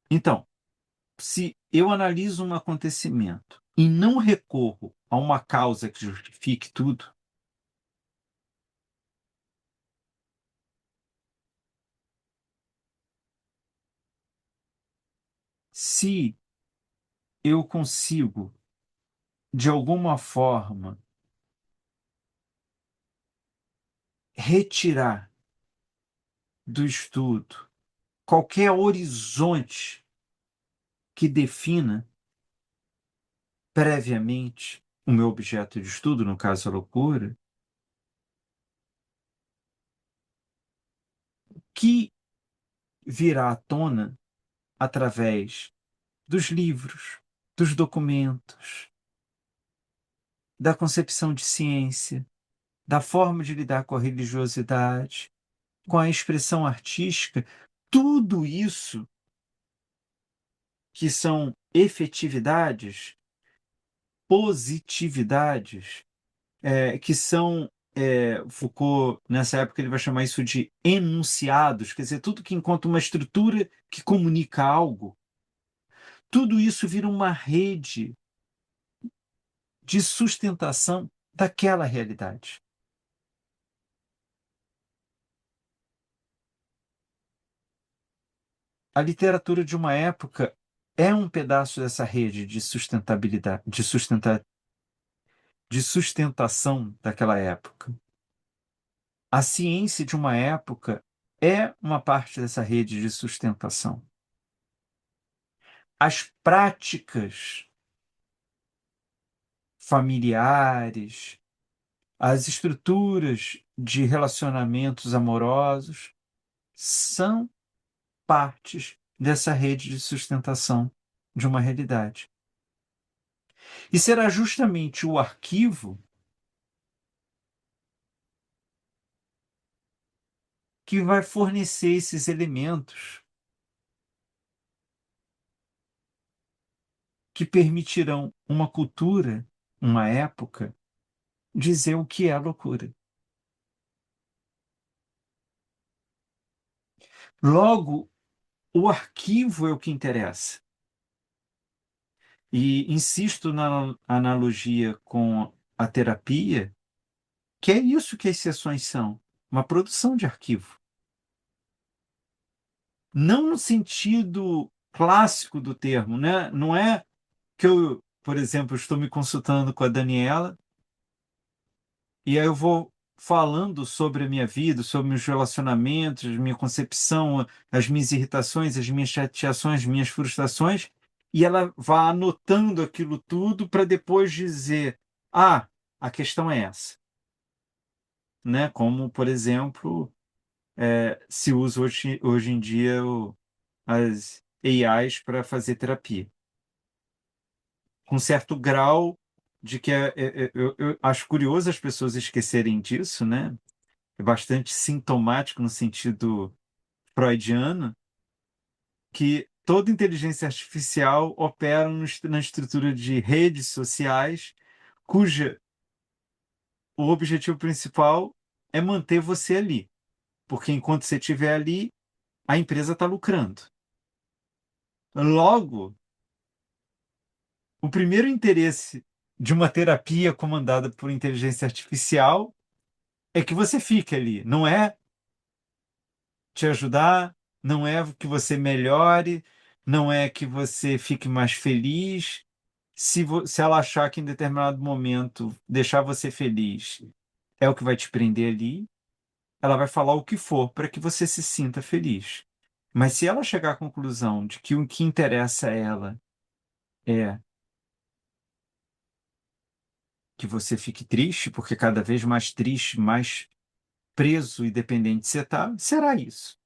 Então, se eu analiso um acontecimento e não recorro a uma causa que justifique tudo, se eu consigo, de alguma forma, retirar do estudo qualquer horizonte que defina previamente o meu objeto de estudo, no caso a loucura, que virá à tona através dos livros, dos documentos, da concepção de ciência, da forma de lidar com a religiosidade, com a expressão artística, tudo isso que são efetividades, positividades, que são, Foucault, nessa época, ele vai chamar isso de enunciados, quer dizer, tudo que encontra uma estrutura que comunica algo, tudo isso vira uma rede de sustentação daquela realidade. A literatura de uma época é um pedaço dessa rede de sustentabilidade, de sustentação daquela época. A ciência de uma época é uma parte dessa rede de sustentação. As práticas familiares, as estruturas de relacionamentos amorosos são partes dessa rede de sustentação de uma realidade. E será justamente o arquivo que vai fornecer esses elementos que permitirão uma cultura, uma época, dizer o que é loucura. Logo, o arquivo é o que interessa. E insisto na analogia com a terapia, que é isso que as sessões são, uma produção de arquivo. Não no sentido clássico do termo, né? Não é que eu, por exemplo, estou me consultando com a Daniela e aí eu vou falando sobre a minha vida, sobre meus relacionamentos, minha concepção, as minhas irritações, as minhas chateações, as minhas frustrações, e ela vai anotando aquilo tudo para depois dizer: ah, a questão é essa. Né? Como, por exemplo, se usa hoje em dia as AIs para fazer terapia. Com certo grau de que eu acho curioso as pessoas esquecerem disso, né? É bastante sintomático no sentido freudiano, que toda inteligência artificial opera na estrutura de redes sociais, cuja o objetivo principal é manter você ali, porque enquanto você estiver ali, a empresa está lucrando. Logo, o primeiro interesse de uma terapia comandada por inteligência artificial é que você fique ali, não é te ajudar, não é que você melhore, não é que você fique mais feliz. Se ela achar que em determinado momento deixar você feliz é o que vai te prender ali, ela vai falar o que for para que você se sinta feliz. Mas se ela chegar à conclusão de que o que interessa a ela é que você fique triste, porque cada vez mais triste, mais preso e dependente você está, será isso.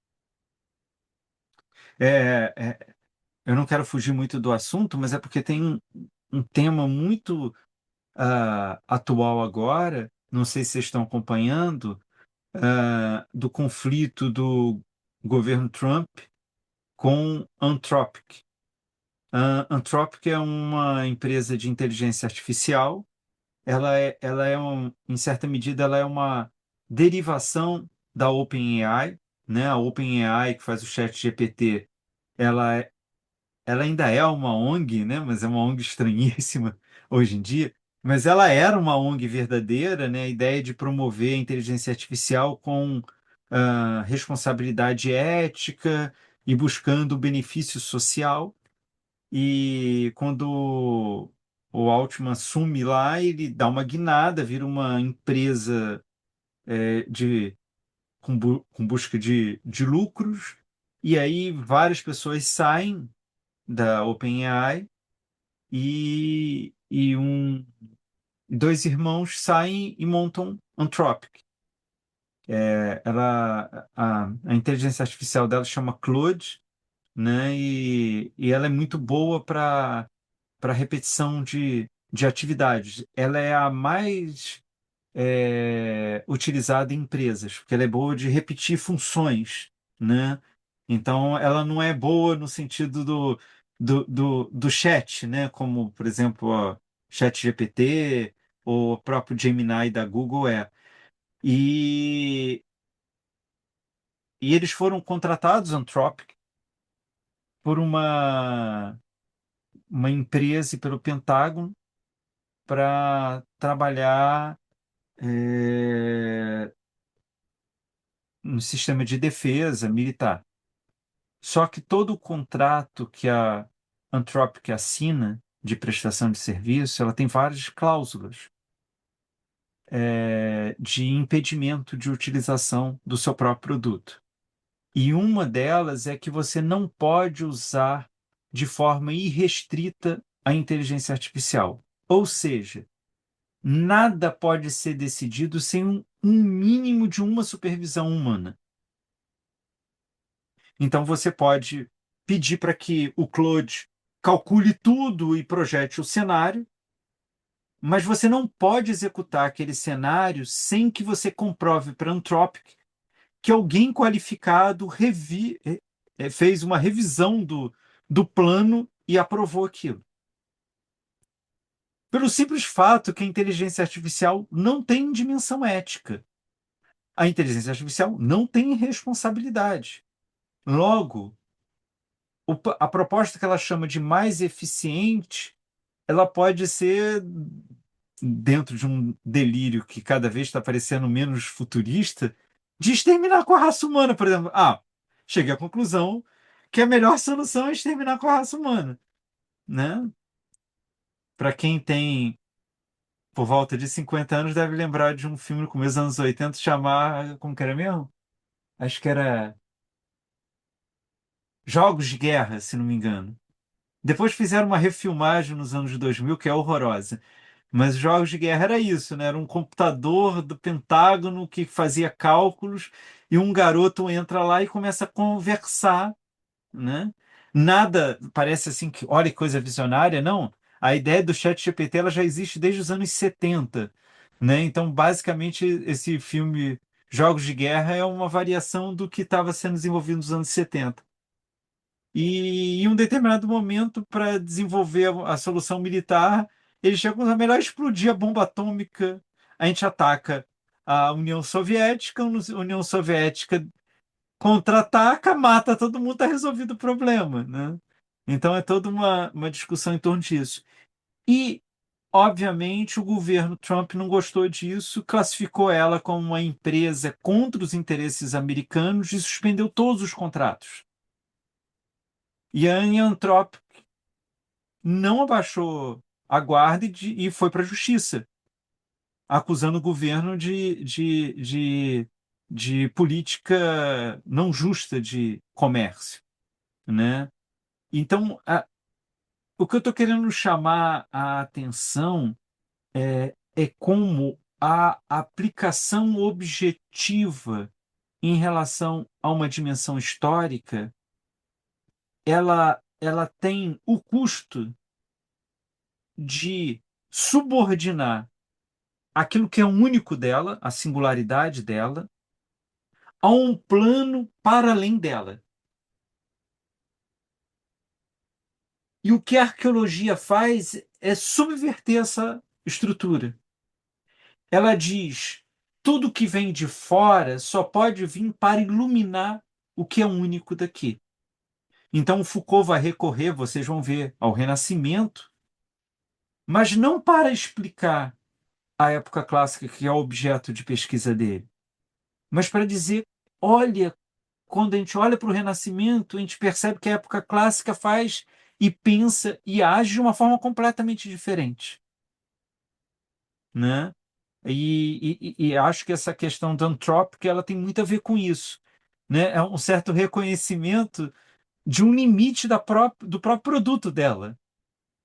É, eu não quero fugir muito do assunto, mas é porque tem um tema muito atual agora, não sei se vocês estão acompanhando, do conflito do governo Trump com Anthropic. A Anthropic é uma empresa de inteligência artificial. Em certa medida, ela é uma derivação da OpenAI, né? A OpenAI que faz o ChatGPT, ela, é- ela ainda é uma ONG, né? Mas é uma ONG estranhíssima hoje em dia. Mas ela era uma ONG verdadeira, né? A ideia de promover a inteligência artificial com responsabilidade ética e buscando o benefício social. E quando o Altman assume lá, ele dá uma guinada, vira uma empresa de, com busca de lucros, e aí várias pessoas saem da OpenAI e dois irmãos saem e montam Anthropic. A inteligência artificial dela chama Claude, né? E ela é muito boa para repetição de atividades. Ela é a mais utilizada em empresas, porque ela é boa de repetir funções, né? Então, ela não é boa no sentido do chat, né? Como, por exemplo, o ChatGPT ou o próprio Gemini da Google é. E, e eles foram contratados, Anthropic, por uma empresa e pelo Pentágono para trabalhar no sistema de defesa militar. Só que todo o contrato que a Anthropic assina de prestação de serviço, ela tem várias cláusulas de impedimento de utilização do seu próprio produto. E uma delas é que você não pode usar de forma irrestrita a inteligência artificial. Ou seja, nada pode ser decidido sem um mínimo de uma supervisão humana. Então você pode pedir para que o Claude calcule tudo e projete o cenário, mas você não pode executar aquele cenário sem que você comprove para a Anthropic que alguém qualificado fez uma revisão do plano e aprovou aquilo. Pelo simples fato que a inteligência artificial não tem dimensão ética. A inteligência artificial não tem responsabilidade. Logo, a proposta que ela chama de mais eficiente, ela pode ser, dentro de um delírio que cada vez está parecendo menos futurista, de exterminar com a raça humana, por exemplo. Cheguei à conclusão que a melhor solução é exterminar com a raça humana, né? Para quem tem por volta de 50 anos, deve lembrar de um filme no começo dos anos 80 chamar, como que era mesmo? Acho que era Jogos de Guerra, se não me engano. Depois fizeram uma refilmagem nos anos 2000 que é horrorosa. Mas Jogos de Guerra era isso, né? Era um computador do Pentágono que fazia cálculos e um garoto entra lá e começa a conversar, né? Nada parece assim que, olha que coisa visionária, não. A ideia do ChatGPT ela já existe desde os anos 70, né? Então, basicamente, esse filme Jogos de Guerra é uma variação do que estava sendo desenvolvido nos anos 70. E em um determinado momento, para desenvolver a solução militar, eles chegam a melhor explodir a bomba atômica. A gente ataca a União Soviética, a União Soviética contra-ataca, mata todo mundo, está resolvido o problema, né? Então é toda uma discussão em torno disso. E, obviamente, o governo Trump não gostou disso, classificou ela como uma empresa contra os interesses americanos e suspendeu todos os contratos. E a Anthropic não abaixou a guarda e foi para a justiça, acusando o governo de de política não justa de comércio, né? Então, o que eu estou querendo chamar a atenção é como a aplicação objetiva em relação a uma dimensão histórica, ela tem o custo de subordinar aquilo que é único dela, a singularidade dela, a um plano para além dela. E o que a arqueologia faz é subverter essa estrutura. Ela diz: tudo que vem de fora só pode vir para iluminar o que é único daqui. Então, Foucault vai recorrer, vocês vão ver, ao Renascimento, mas não para explicar a época clássica, que é o objeto de pesquisa dele, mas para dizer: olha, quando a gente olha para o Renascimento, a gente percebe que a época clássica faz e pensa e age de uma forma completamente diferente, né? E acho que essa questão da antrópica ela tem muito a ver com isso, né? É um certo reconhecimento de um limite do próprio produto dela,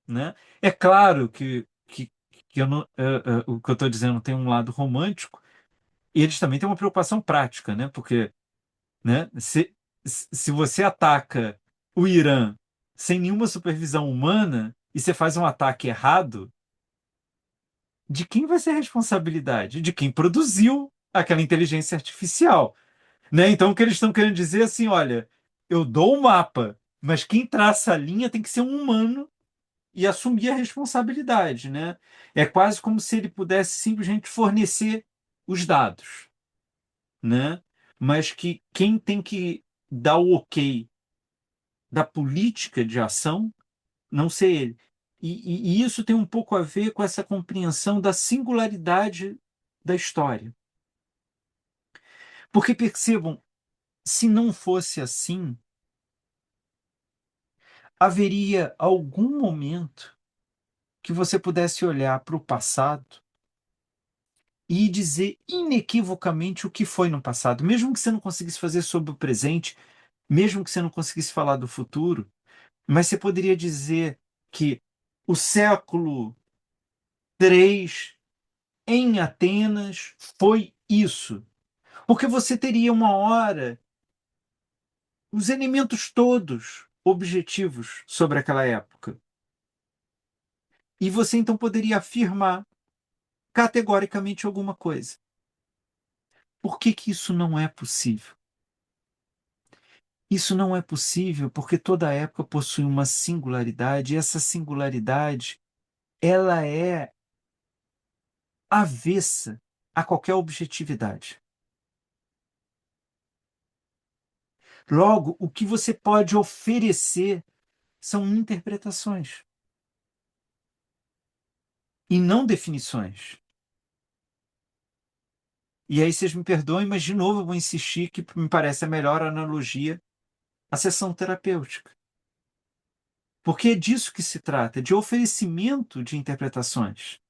né? É claro que eu não, o que eu estou dizendo tem um lado romântico, e eles também têm uma preocupação prática, né? Porque, né, se você ataca o Irã sem nenhuma supervisão humana e você faz um ataque errado, de quem vai ser a responsabilidade? De quem produziu aquela inteligência artificial, né? Então, o que eles estão querendo dizer é assim, olha, eu dou o mapa, mas quem traça a linha tem que ser um humano e assumir a responsabilidade, né? É quase como se ele pudesse simplesmente fornecer os dados, né? Mas que quem tem que dar o ok da política de ação não ser ele. E isso tem um pouco a ver com essa compreensão da singularidade da história. Porque percebam, se não fosse assim, haveria algum momento que você pudesse olhar para o passado e dizer inequivocamente o que foi no passado, mesmo que você não conseguisse fazer sobre o presente, mesmo que você não conseguisse falar do futuro, mas você poderia dizer que o século III em Atenas foi isso. Porque você teria uma hora os elementos todos objetivos sobre aquela época. E você então poderia afirmar categoricamente alguma coisa. Por que que isso não é possível? Isso não é possível porque toda época possui uma singularidade, e essa singularidade ela é avessa a qualquer objetividade. Logo, o que você pode oferecer são interpretações e não definições. E aí vocês me perdoem, mas de novo eu vou insistir que me parece a melhor analogia a sessão terapêutica. Porque é disso que se trata, de oferecimento de interpretações,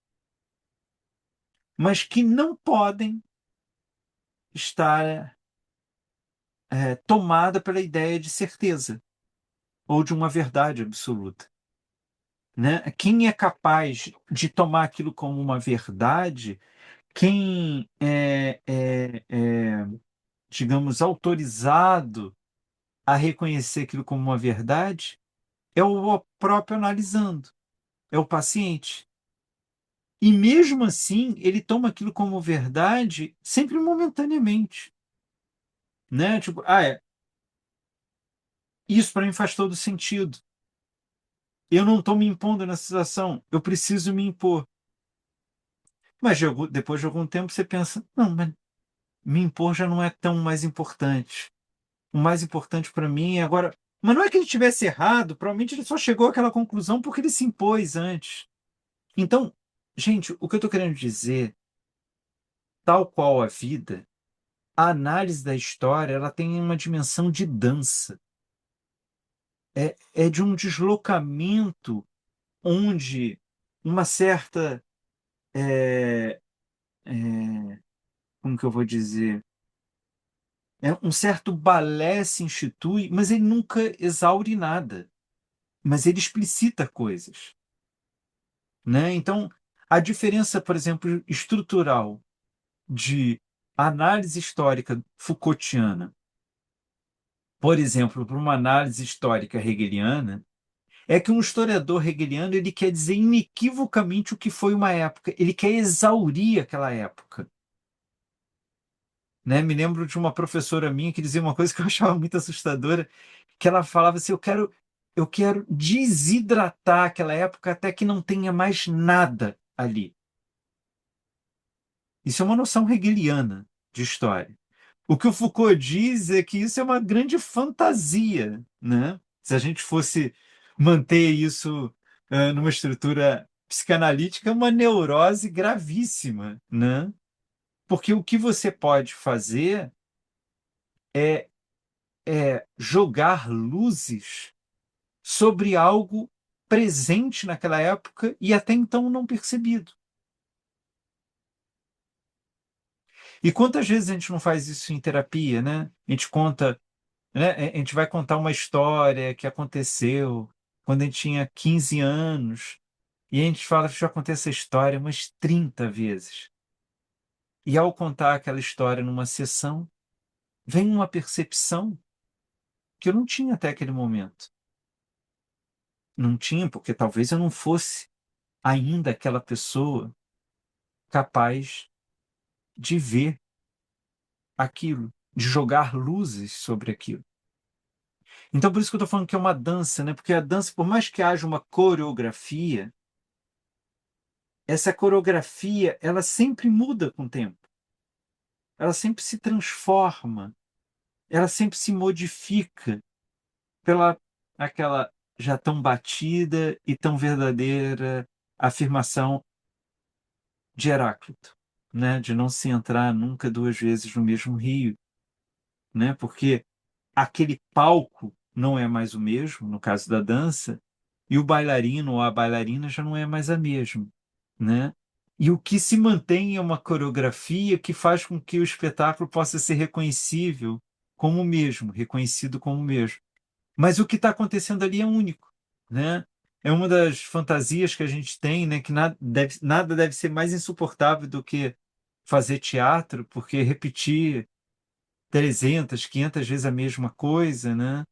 mas que não podem estar tomada pela ideia de certeza ou de uma verdade absoluta, né? Quem é capaz de tomar aquilo como uma verdade, quem é, digamos, autorizado a reconhecer aquilo como uma verdade, é o próprio analisando, é o paciente. E mesmo assim, ele toma aquilo como verdade sempre momentaneamente, né? Tipo, isso para mim faz todo sentido. Eu não estou me impondo nessa situação, eu preciso me impor. Mas depois de algum tempo você pensa, não, mas me impor já não é tão mais importante. O mais importante para mim é agora. Mas não é que ele tivesse errado, provavelmente ele só chegou àquela conclusão porque ele se impôs antes. Então, gente, o que eu estou querendo dizer, tal qual a vida, a análise da história ela tem uma dimensão de dança. É de um deslocamento onde uma certa. é, é, como que eu vou dizer? Um certo balé se institui, mas ele nunca exaure nada, mas ele explicita coisas, né? Então, a diferença, por exemplo, estrutural de análise histórica Foucaultiana, por exemplo, para uma análise histórica hegeliana, é que um historiador hegeliano ele quer dizer inequivocamente o que foi uma época, ele quer exaurir aquela época, né? Me lembro de uma professora minha que dizia uma coisa que eu achava muito assustadora, que ela falava assim, eu quero desidratar aquela época até que não tenha mais nada ali. Isso é uma noção hegeliana de história. O que o Foucault diz é que isso é uma grande fantasia, né? Se a gente fosse manter isso numa estrutura psicanalítica, é uma neurose gravíssima, né? Porque o que você pode fazer é jogar luzes sobre algo presente naquela época e até então não percebido. E quantas vezes a gente não faz isso em terapia, né? A gente conta, né? A gente vai contar uma história que aconteceu quando a gente tinha 15 anos e a gente fala que já contei essa história umas 30 vezes. E ao contar aquela história numa sessão, vem uma percepção que eu não tinha até aquele momento. Não tinha, porque talvez eu não fosse ainda aquela pessoa capaz de ver aquilo, de jogar luzes sobre aquilo. Então, por isso que eu estou falando que é uma dança, né? Porque a dança, por mais que haja uma coreografia, essa coreografia, ela sempre muda com o tempo. Ela sempre se transforma, ela sempre se modifica pela aquela já tão batida e tão verdadeira afirmação de Heráclito, né? De não se entrar nunca duas vezes no mesmo rio, né? Porque aquele palco não é mais o mesmo, no caso da dança, e o bailarino ou a bailarina já não é mais a mesma, né? E o que se mantém é uma coreografia que faz com que o espetáculo possa ser reconhecível como o mesmo, reconhecido como o mesmo. Mas o que está acontecendo ali é único, né? É uma das fantasias que a gente tem, né? Que nada deve ser mais insuportável do que fazer teatro, porque repetir 300, 500 vezes a mesma coisa, né?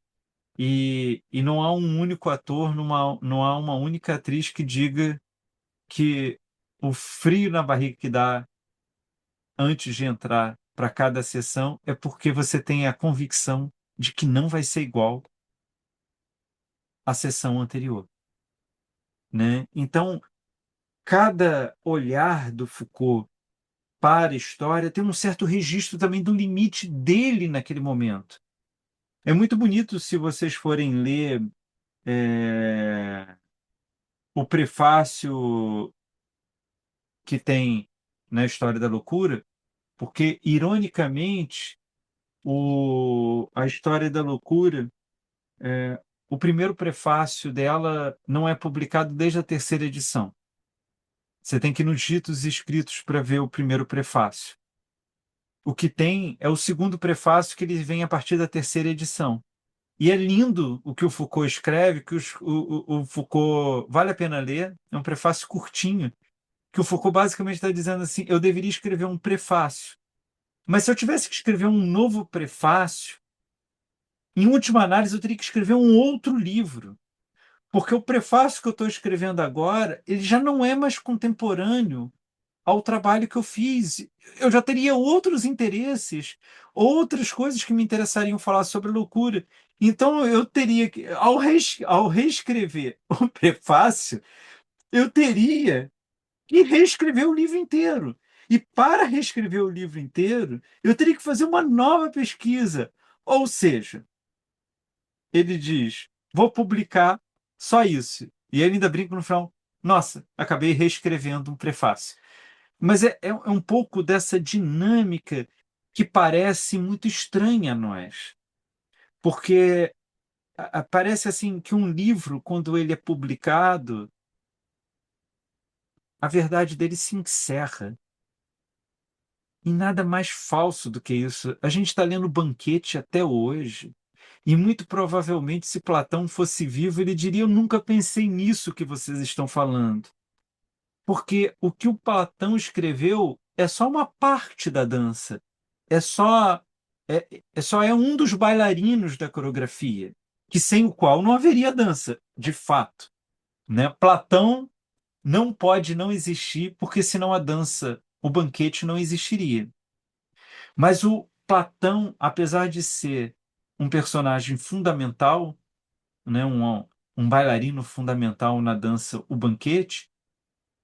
E não há um único ator, não há uma única atriz que diga que o frio na barriga que dá antes de entrar para cada sessão é porque você tem a convicção de que não vai ser igual à sessão anterior, né? Então, cada olhar do Foucault para a história tem um certo registro também do limite dele naquele momento. É muito bonito se vocês forem ler o prefácio que tem na História da Loucura, porque, ironicamente, a História da Loucura, o primeiro prefácio dela não é publicado desde a terceira edição. Você tem que ir nos Ditos Escritos para ver o primeiro prefácio. O que tem é o segundo prefácio que ele vem a partir da terceira edição. E é lindo o que o Foucault escreve, que o Foucault vale a pena ler, é um prefácio curtinho, que o Foucault basicamente está dizendo assim, eu deveria escrever um prefácio. Mas se eu tivesse que escrever um novo prefácio, em última análise eu teria que escrever um outro livro, porque o prefácio que eu estou escrevendo agora, ele já não é mais contemporâneo ao trabalho que eu fiz. Eu já teria outros interesses, outras coisas que me interessariam falar sobre loucura. Então eu teria que, ao reescrever o prefácio, eu teria que reescrever o livro inteiro. E para reescrever o livro inteiro, eu teria que fazer uma nova pesquisa. Ou seja, ele diz: vou publicar só isso. E ele ainda brinca no final: nossa, acabei reescrevendo um prefácio. Mas é um pouco dessa dinâmica que parece muito estranha a nós. Porque parece assim que um livro, quando ele é publicado, a verdade dele se encerra. E nada mais falso do que isso. A gente está lendo Banquete até hoje. E muito provavelmente, se Platão fosse vivo, ele diria: Eu nunca pensei nisso que vocês estão falando. Porque o que o Platão escreveu é só uma parte da dança. É só é um dos bailarinos da coreografia, que sem o qual não haveria dança, de fato, né? Platão não pode não existir, porque senão a dança, o banquete não existiria. Mas o Platão, apesar de ser um personagem fundamental, né, um bailarino fundamental na dança, o banquete,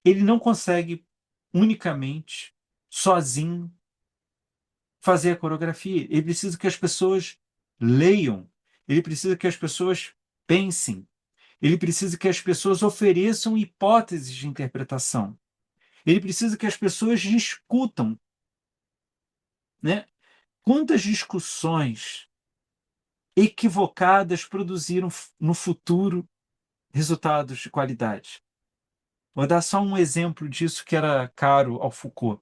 ele não consegue unicamente, sozinho, fazer a coreografia. Ele precisa que as pessoas leiam, ele precisa que as pessoas pensem, ele precisa que as pessoas ofereçam hipóteses de interpretação, ele precisa que as pessoas discutam, né? Quantas discussões equivocadas produziram no futuro resultados de qualidade? Vou dar só um exemplo disso que era caro ao Foucault.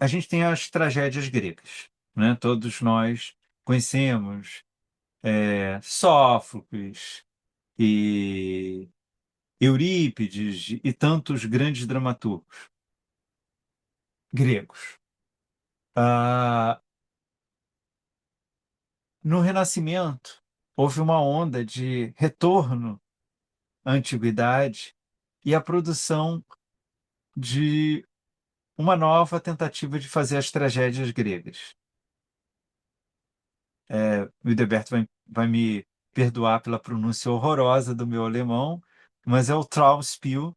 A gente tem as tragédias gregas, né? Todos nós conhecemos Sófocles e Eurípides e tantos grandes dramaturgos gregos. Ah, no Renascimento, houve uma onda de retorno à antiguidade e a produção de uma nova tentativa de fazer as tragédias gregas. O Hildeberto vai me perdoar pela pronúncia horrorosa do meu alemão, mas é o Trauerspiel,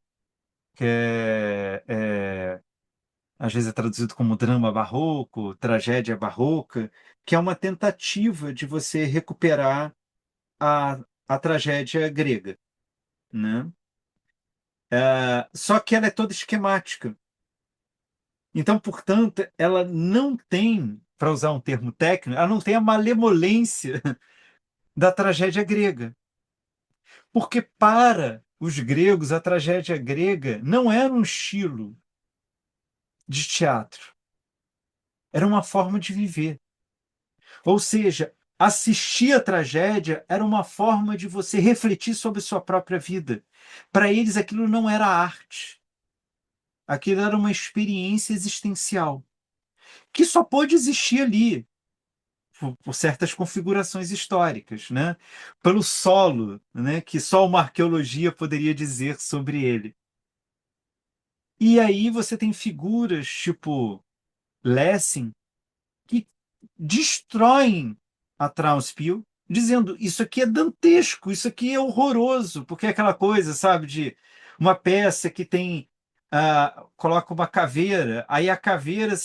que às vezes é traduzido como drama barroco, tragédia barroca, que é uma tentativa de você recuperar a tragédia grega, né? Só que ela é toda esquemática. Então, portanto, ela não tem, para usar um termo técnico, ela não tem a malemolência da tragédia grega. Porque para os gregos, a tragédia grega não era um estilo de teatro, era uma forma de viver. Ou seja, assistir a tragédia era uma forma de você refletir sobre sua própria vida. Para eles, aquilo não era arte, aquilo era uma experiência existencial, que só pôde existir ali, por certas configurações históricas, né? Pelo solo, né? Que só uma arqueologia poderia dizer sobre ele. E aí você tem figuras tipo Lessing que destroem a Trauspiel, dizendo isso aqui é dantesco, isso aqui é horroroso, porque é aquela coisa, sabe, de uma peça que tem coloca uma caveira, aí a caveira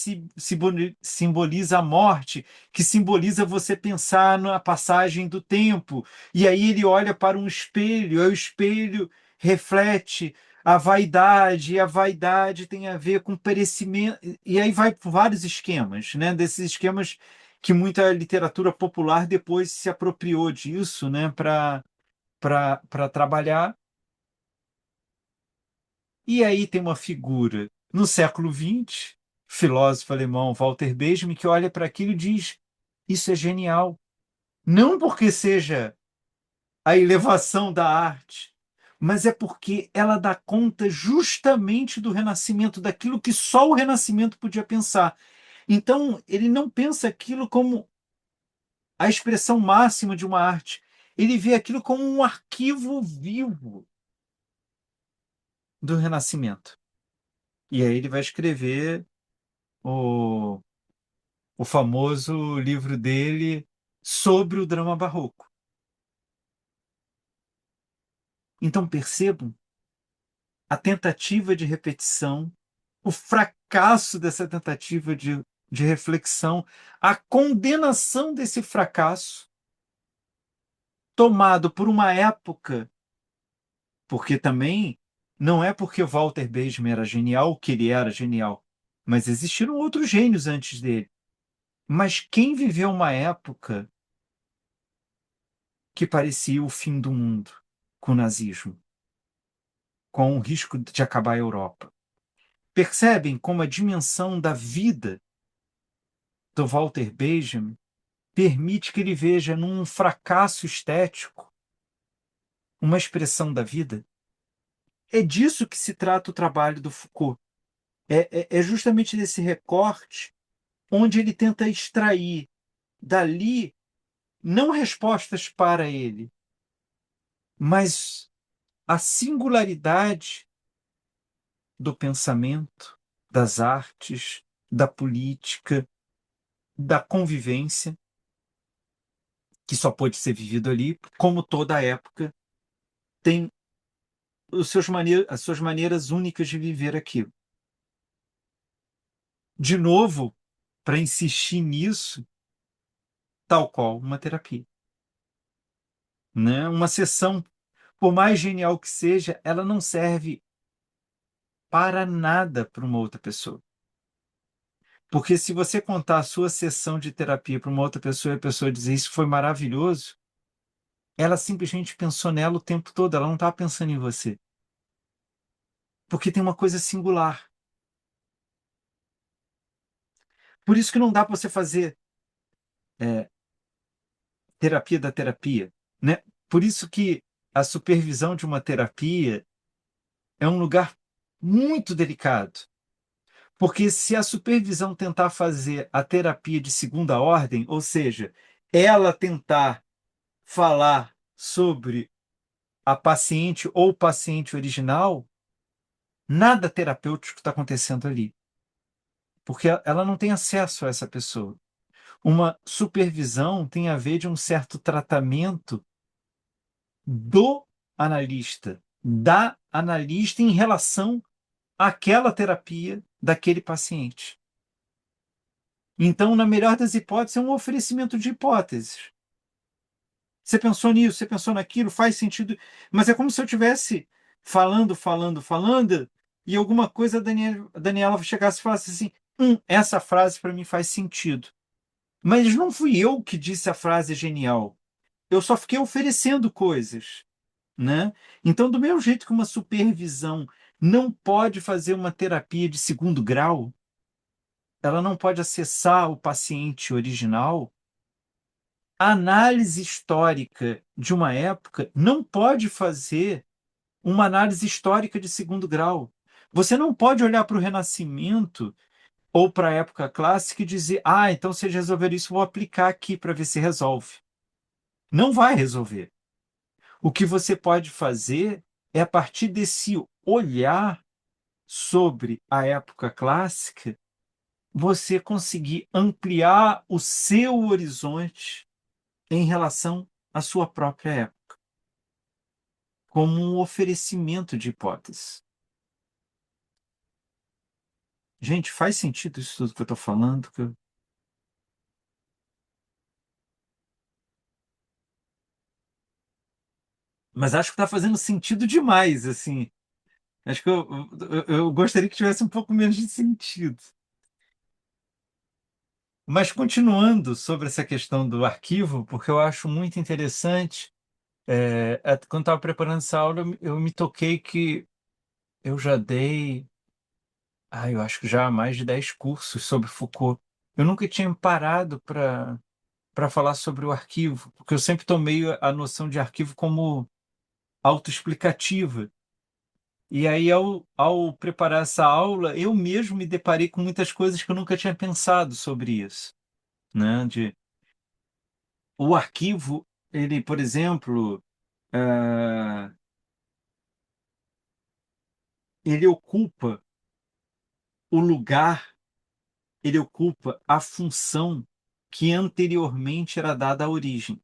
simboliza a morte, que simboliza você pensar na passagem do tempo, e aí ele olha para um espelho, aí o espelho reflete a vaidade tem a ver com perecimento, e aí vai por vários esquemas, né? Desses esquemas que muita literatura popular depois se apropriou disso, né? Para trabalhar. E aí tem uma figura no século XX, filósofo alemão Walter Benjamin, que olha para aquilo e diz: Isso é genial. Não porque seja a elevação da arte, mas é porque ela dá conta justamente do Renascimento, daquilo que só o Renascimento podia pensar. Então, ele não pensa aquilo como a expressão máxima de uma arte, ele vê aquilo como um arquivo vivo do Renascimento. E aí ele vai escrever o, o famoso livro dele sobre o drama barroco. Então, percebam a tentativa de repetição, o fracasso dessa tentativa de reflexão, a condenação desse fracasso, tomado por uma época, porque também não é porque Walter Benjamin era genial que ele era genial, mas existiram outros gênios antes dele. Mas quem viveu uma época que parecia o fim do mundo com o nazismo, com o risco de acabar a Europa? Percebem como a dimensão da vida do Walter Benjamin permite que ele veja num fracasso estético uma expressão da vida? É disso que se trata o trabalho do Foucault. É justamente desse recorte onde ele tenta extrair dali não respostas para ele, mas a singularidade do pensamento, das artes, da política, da convivência, que só pode ser vivido ali, como toda época tem as suas maneiras únicas de viver aquilo. De novo, para insistir nisso, tal qual uma terapia, né? Uma sessão, por mais genial que seja, ela não serve para nada para uma outra pessoa. Porque se você contar a sua sessão de terapia para uma outra pessoa e a pessoa dizer isso foi maravilhoso, ela simplesmente pensou nela o tempo todo, ela não estava pensando em você. Porque tem uma coisa singular. Por isso que não dá para você fazer terapia da terapia, né? Por isso que a supervisão de uma terapia é um lugar muito delicado. Porque se a supervisão tentar fazer a terapia de segunda ordem, ou seja, ela tentar falar sobre a paciente ou o paciente original, nada terapêutico está acontecendo ali, porque ela não tem acesso a essa pessoa. Uma supervisão tem a ver de um certo tratamento do analista, da analista em relação àquela terapia daquele paciente. Então, na melhor das hipóteses, é um oferecimento de hipóteses. Você pensou nisso, você pensou naquilo, faz sentido. Mas é como se eu estivesse falando, e alguma coisa a Daniela chegasse e falasse assim: essa frase para mim faz sentido. Mas não fui eu que disse a frase genial. Eu só fiquei oferecendo coisas, né? Então, do mesmo jeito que uma supervisão não pode fazer uma terapia de segundo grau, ela não pode acessar o paciente original. A análise histórica de uma época não pode fazer uma análise histórica de segundo grau. Você não pode olhar para o Renascimento ou para a época clássica e dizer: então vocês resolveram isso, vou aplicar aqui para ver se resolve. Não vai resolver. O que você pode fazer é, a partir desse olhar sobre a época clássica, você conseguir ampliar o seu horizonte em relação à sua própria época, como um oferecimento de hipóteses. Gente, faz sentido isso tudo que eu estou falando? Mas acho que está fazendo sentido demais, assim. Acho que eu gostaria que tivesse um pouco menos de sentido. Mas continuando sobre essa questão do arquivo, porque eu acho muito interessante, quando estava preparando essa aula, eu me toquei que eu já dei, eu acho que já há mais de 10 cursos sobre Foucault. Eu nunca tinha parado para falar sobre o arquivo, porque eu sempre tomei a noção de arquivo como autoexplicativa. E aí, ao preparar essa aula, eu mesmo me deparei com muitas coisas que eu nunca tinha pensado sobre isso, né? O arquivo, ele, por exemplo, ah, ele ocupa o lugar, ele ocupa a função que anteriormente era dada à origem,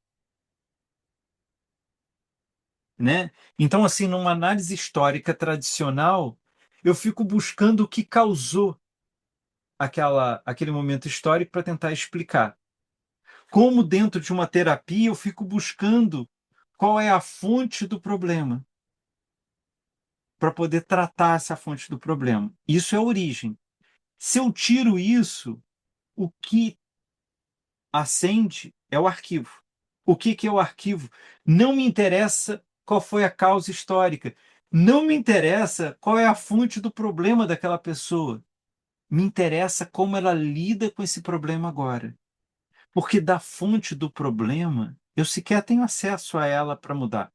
né? Então, assim, numa análise histórica tradicional, eu fico buscando o que causou aquele momento histórico para tentar explicar. Como dentro de uma terapia eu fico buscando qual é a fonte do problema para poder tratar essa fonte do problema. Isso é a origem. Se eu tiro isso, o que acende é o arquivo. O que é o arquivo? Não me interessa qual foi a causa histórica. Não me interessa qual é a fonte do problema daquela pessoa. Me interessa como ela lida com esse problema agora. Porque da fonte do problema, eu sequer tenho acesso a ela para mudar.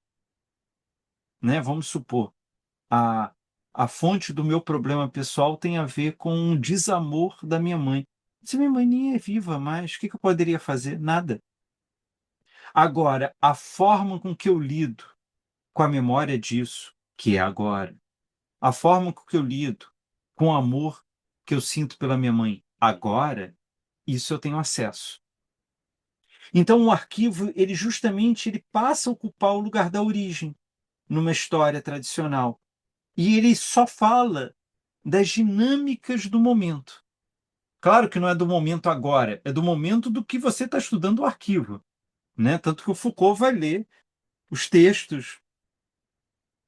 Né? Vamos supor, a, a fonte do meu problema pessoal tem a ver com um desamor da minha mãe. Se minha mãe nem é viva mais, o que eu poderia fazer? Nada. Agora, a forma com que eu lido com a memória disso, que é agora, a forma com que eu lido com o amor que eu sinto pela minha mãe agora, isso eu tenho acesso. Então, o arquivo, ele justamente ele passa a ocupar o lugar da origem numa história tradicional. E ele só fala das dinâmicas do momento. Claro que não é do momento agora, é do momento do que você está estudando o arquivo. Né? Tanto que o Foucault vai ler os textos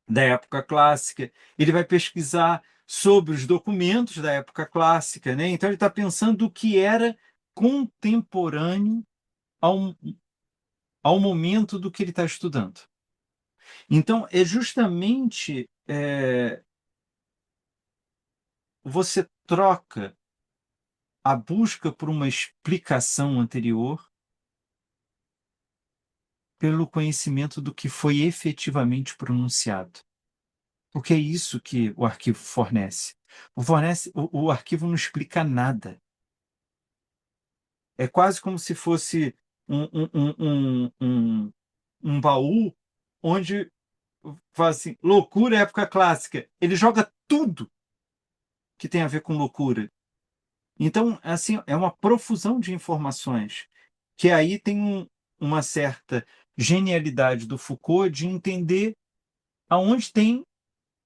da época clássica, ele vai pesquisar sobre os documentos da época clássica. Né? Então, ele está pensando o que era contemporâneo ao, ao momento do que ele está estudando. Então, é justamente você troca a busca por uma explicação anterior pelo conhecimento do que foi efetivamente pronunciado. Porque é isso que o arquivo fornece. O arquivo não explica nada. É quase como se fosse um baú onde fala assim, loucura é época clássica. Ele joga tudo que tem a ver com loucura. Então, assim, é uma profusão de informações, que aí tem uma certa genialidade do Foucault de entender aonde tem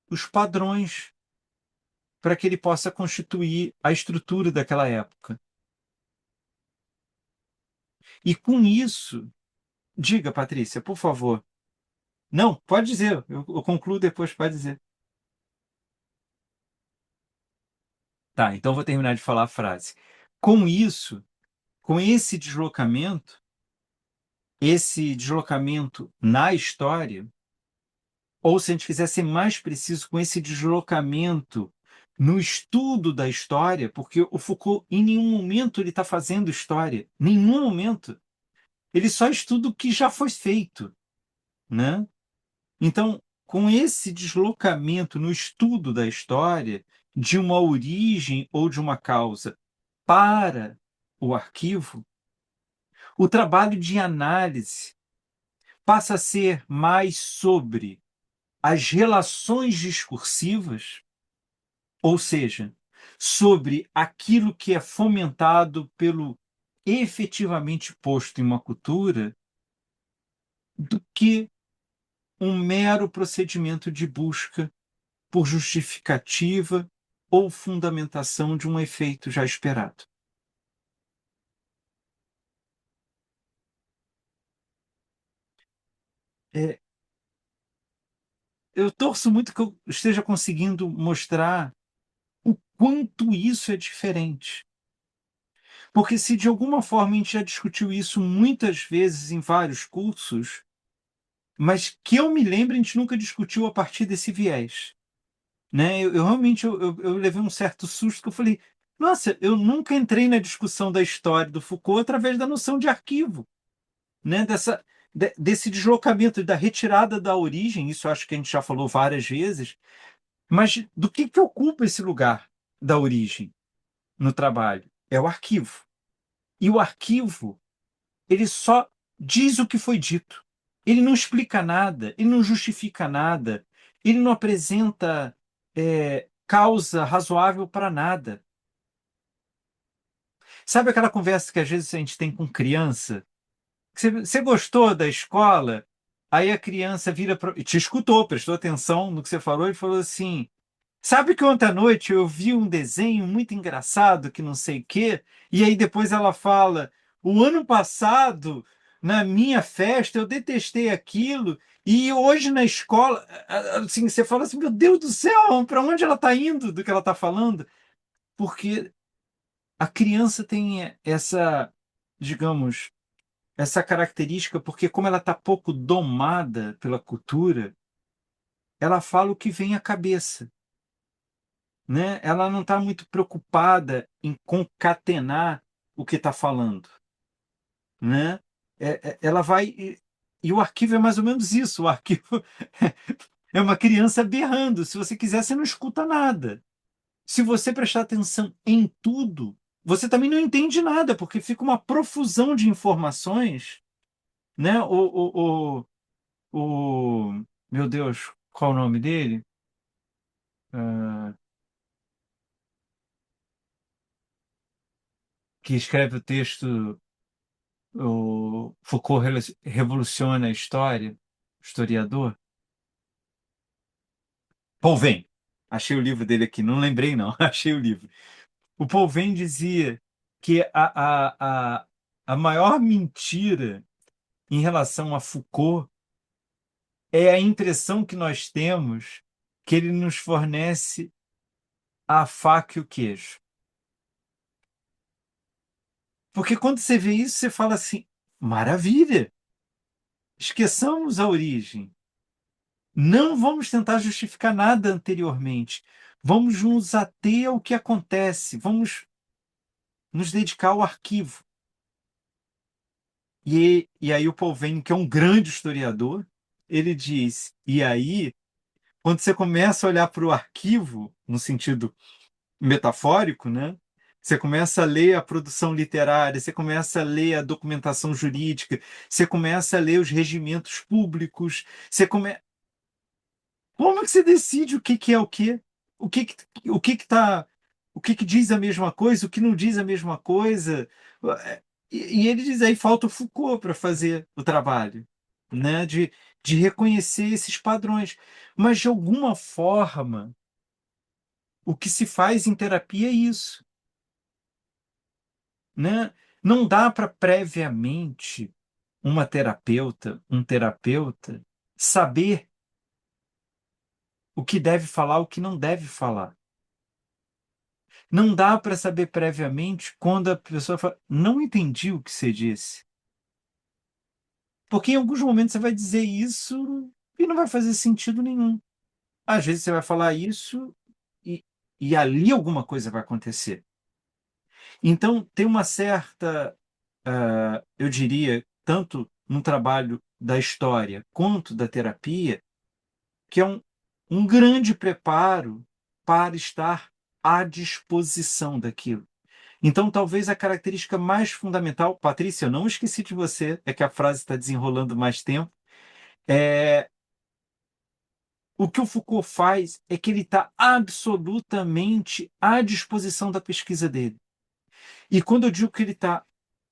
os padrões para que ele possa constituir a estrutura daquela época. E com isso, diga, Patrícia, por favor. Não, pode dizer, eu concluo depois, pode dizer. Tá, então vou terminar de falar a frase. Com isso, com esse deslocamento na história, ou se a gente quiser ser mais preciso, com esse deslocamento no estudo da história, porque o Foucault, em nenhum momento, ele está fazendo história, nenhum momento. Ele só estuda o que já foi feito, né? Então, com esse deslocamento no estudo da história, de uma origem ou de uma causa para o arquivo, o trabalho de análise passa a ser mais sobre as relações discursivas, ou seja, sobre aquilo que é fomentado pelo efetivamente posto em uma cultura, do que um mero procedimento de busca por justificativa ou fundamentação de um efeito já esperado. É, eu torço muito que eu esteja conseguindo mostrar o quanto isso é diferente. Porque se de alguma forma a gente já discutiu isso muitas vezes em vários cursos, mas que eu me lembro, a gente nunca discutiu a partir desse viés. Né? Eu realmente eu levei um certo susto que eu falei, nossa, eu nunca entrei na discussão da história do Foucault através da noção de arquivo, né? Desse deslocamento, da retirada da origem, isso eu acho que a gente já falou várias vezes, mas do que ocupa esse lugar da origem no trabalho? É o arquivo. E o arquivo, ele só diz o que foi dito. Ele não explica nada, ele não justifica nada, ele não apresenta causa razoável para nada. Sabe aquela conversa que às vezes a gente tem com criança? Você gostou da escola? Aí a criança vira e te escutou, prestou atenção no que você falou e falou assim: sabe que ontem à noite eu vi um desenho muito engraçado que não sei o quê, e aí depois ela fala: o ano passado, na minha festa, eu detestei aquilo, e hoje na escola, assim, você fala assim: meu Deus do céu, para onde ela está indo do que ela está falando? Porque a criança tem essa, digamos, essa característica, porque como ela está pouco domada pela cultura, ela fala o que vem à cabeça, né? Ela não está muito preocupada em concatenar o que está falando, né? Ela vai e o arquivo é mais ou menos isso. O arquivo é uma criança berrando. Se você quiser, você não escuta nada. Se você prestar atenção em tudo, você também não entende nada, porque fica uma profusão de informações, né? Meu Deus, qual o nome dele? Ah, que escreve o texto, o Foucault revoluciona a história, historiador. Paul Venn. Achei o livro dele aqui, não lembrei não, achei o livro. O Paul Venn dizia que a maior mentira em relação a Foucault é a impressão que nós temos que ele nos fornece a faca e o queijo. Porque quando você vê isso, você fala assim: maravilha, esqueçamos a origem. Não vamos tentar justificar nada anteriormente. Vamos nos ater ao que acontece. Vamos nos dedicar ao arquivo. E aí o Paul Venn, que é um grande historiador, ele diz, e aí, quando você começa a olhar para o arquivo, no sentido metafórico, né? Você começa a ler a produção literária, você começa a ler a documentação jurídica, você começa a ler os regimentos públicos, como é que você decide o que que é o quê? O que que tá, o que que diz a mesma coisa, o que não diz a mesma coisa? E ele diz aí falta o Foucault para fazer o trabalho, né? De reconhecer esses padrões. Mas de alguma forma, o que se faz em terapia é isso, né? Não dá para previamente um terapeuta, saber o que deve falar, o que não deve falar. Não dá para saber previamente quando a pessoa fala, não entendi o que você disse. Porque em alguns momentos você vai dizer isso e não vai fazer sentido nenhum. Às vezes você vai falar isso e, e ali alguma coisa vai acontecer. Então, tem uma certa, eu diria, tanto no trabalho da história quanto da terapia, que é um grande preparo para estar à disposição daquilo. Então, talvez a característica mais fundamental, Patrícia, eu não esqueci de você, é que a frase está desenrolando mais tempo, é o que o Foucault faz é que ele está absolutamente à disposição da pesquisa dele. E quando eu digo que ele está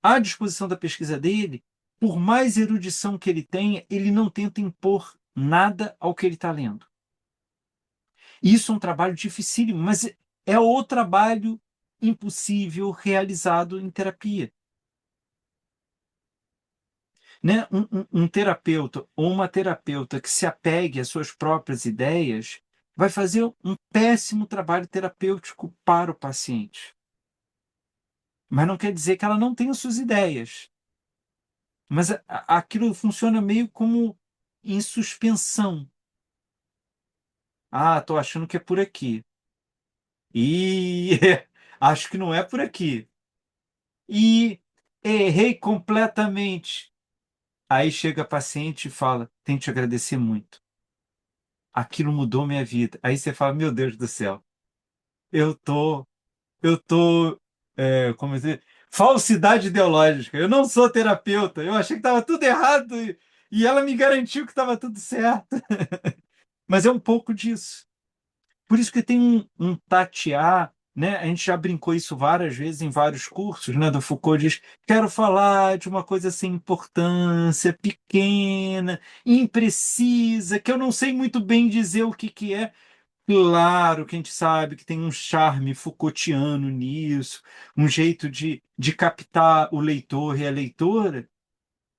à disposição da pesquisa dele, por mais erudição que ele tenha, ele não tenta impor nada ao que ele está lendo. Isso é um trabalho dificílimo, mas é o trabalho impossível realizado em terapia. Né? Um terapeuta ou uma terapeuta que se apegue às suas próprias ideias vai fazer um péssimo trabalho terapêutico para o paciente. Mas não quer dizer que ela não tenha suas ideias. Mas aquilo funciona meio como em suspensão. Ah, estou achando que é por aqui. E acho que não é por aqui. E errei completamente. Aí chega a paciente e fala: tenho que te agradecer muito. Aquilo mudou minha vida. Aí você fala: meu Deus do céu, eu tô, eu tô, como dizer, falsidade ideológica. Eu não sou terapeuta. Eu achei que estava tudo errado e ela me garantiu que estava tudo certo. Mas é um pouco disso. Por isso que tem um tatear, né? A gente já brincou isso várias vezes em vários cursos, né? Do Foucault diz: quero falar de uma coisa sem importância, pequena, imprecisa, que eu não sei muito bem dizer o que que é. Claro que a gente sabe que tem um charme Foucaultiano nisso, um jeito de captar o leitor e a leitora,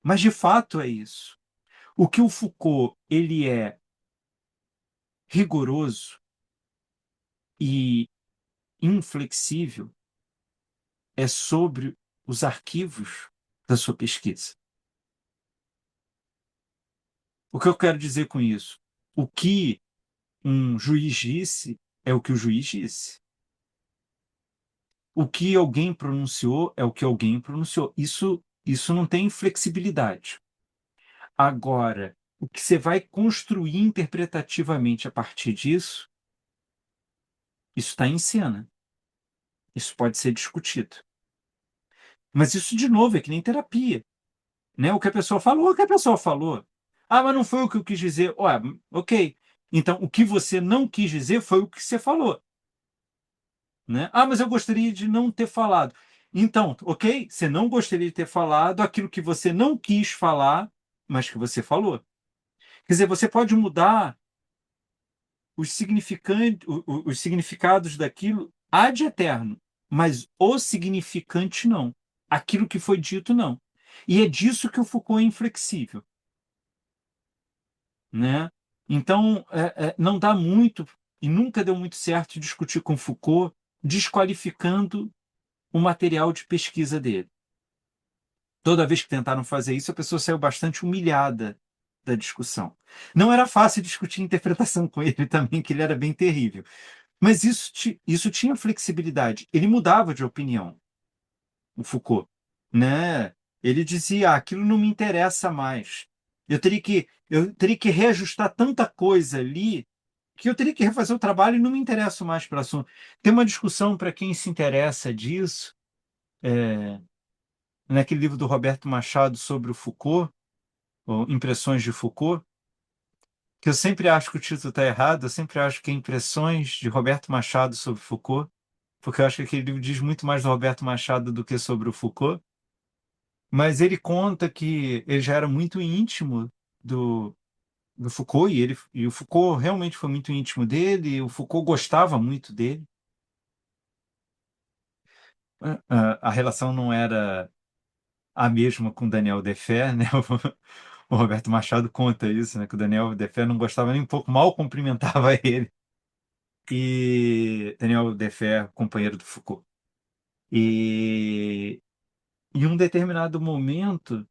mas de fato é isso. O que o Foucault ele é rigoroso e inflexível é sobre os arquivos da sua pesquisa. O que eu quero dizer com isso? O que um juiz disse é o que o juiz disse. O que alguém pronunciou é o que alguém pronunciou. Isso não tem flexibilidade. Agora, o que você vai construir interpretativamente a partir disso, isso está em cena. Isso pode ser discutido. Mas isso, de novo, é que nem terapia. Né? O que a pessoa falou, o que a pessoa falou. Ah, mas não foi o que eu quis dizer. Ué, ok. Então, o que você não quis dizer foi o que você falou. Né? Ah, mas eu gostaria de não ter falado. Então, ok, você não gostaria de ter falado aquilo que você não quis falar, mas que você falou. Quer dizer, você pode mudar os significados daquilo ad eterno, mas o significante não. Aquilo que foi dito, não. E é disso que o Foucault é inflexível. Né? Então, não dá muito, e nunca deu muito certo discutir com Foucault, desqualificando o material de pesquisa dele. Toda vez que tentaram fazer isso, a pessoa saiu bastante humilhada da discussão. Não era fácil discutir interpretação com ele também, que ele era bem terrível. Mas isso tinha flexibilidade. Ele mudava de opinião, o Foucault. Né? Ele dizia, aquilo não me interessa mais. Eu teria que reajustar tanta coisa ali que eu teria que refazer o trabalho e não me interesso mais pelo assunto. Tem uma discussão para quem se interessa disso, naquele livro do Roberto Machado sobre o Foucault, ou Impressões de Foucault, que eu sempre acho que o título está errado, eu sempre acho que é Impressões de Roberto Machado sobre Foucault, porque eu acho que aquele livro diz muito mais do Roberto Machado do que sobre o Foucault, mas ele conta que ele já era muito íntimo do Foucault, e o Foucault realmente foi muito íntimo dele, e o Foucault gostava muito dele. A relação não era a mesma com Daniel Defer, né? O Roberto Machado conta isso, né? Que o Daniel Defer não gostava nem um pouco, mal cumprimentava ele. E Daniel Defer, companheiro do Foucault. E em um determinado momento,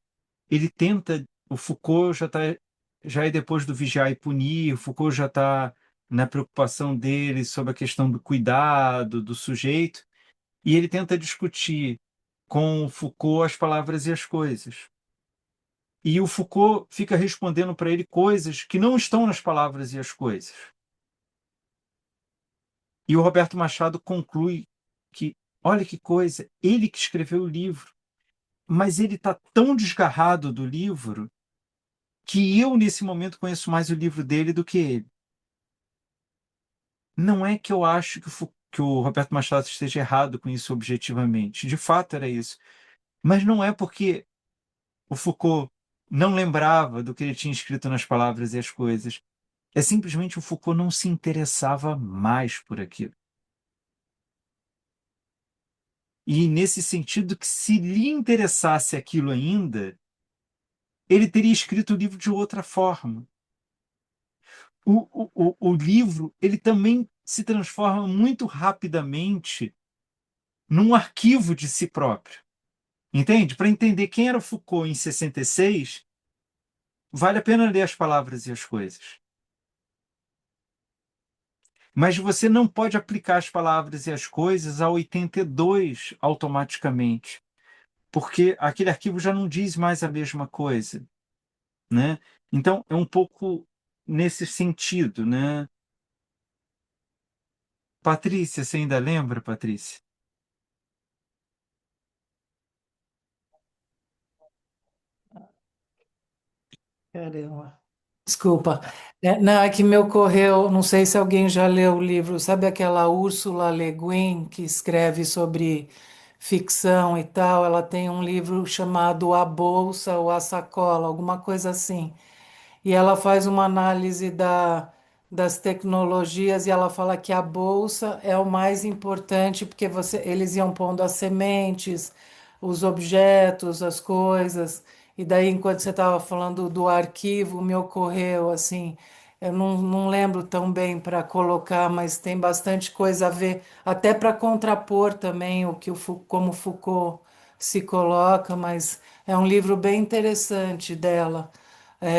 ele tenta. O Foucault já é depois do vigiar e punir. O Foucault já está na preocupação dele sobre a questão do cuidado do sujeito, e ele tenta discutir com o Foucault as palavras e as coisas. E o Foucault fica respondendo para ele coisas que não estão nas palavras e as coisas. E o Roberto Machado conclui que, olha que coisa, ele que escreveu o livro, mas ele está tão desgarrado do livro que eu, nesse momento, conheço mais o livro dele do que ele. Não é que eu acho que o Roberto Machado esteja errado com isso objetivamente. De fato, era isso. Mas não é porque o Foucault não lembrava do que ele tinha escrito nas palavras e as coisas. É simplesmente o Foucault não se interessava mais por aquilo. E nesse sentido que se lhe interessasse aquilo ainda, ele teria escrito o livro de outra forma. O livro ele também se transforma muito rapidamente num arquivo de si próprio. Entende? Para entender quem era Foucault em 66, vale a pena ler as palavras e as coisas. Mas você não pode aplicar as palavras e as coisas a 82 automaticamente, porque aquele arquivo já não diz mais a mesma coisa, né? Então, é um pouco nesse sentido, né? Patrícia, você ainda lembra, Patrícia? Caramba. Desculpa. Não, é que me ocorreu, não sei se alguém já leu o livro, sabe aquela Ursula Le Guin que escreve sobre ficção e tal? Ela tem um livro chamado A Bolsa ou A Sacola, alguma coisa assim. E ela faz uma análise das tecnologias e ela fala que a bolsa é o mais importante porque eles iam pondo as sementes, os objetos, as coisas. E daí, enquanto você estava falando do arquivo, me ocorreu assim, eu não lembro tão bem para colocar, mas tem bastante coisa a ver, até para contrapor também como Foucault se coloca, mas é um livro bem interessante dela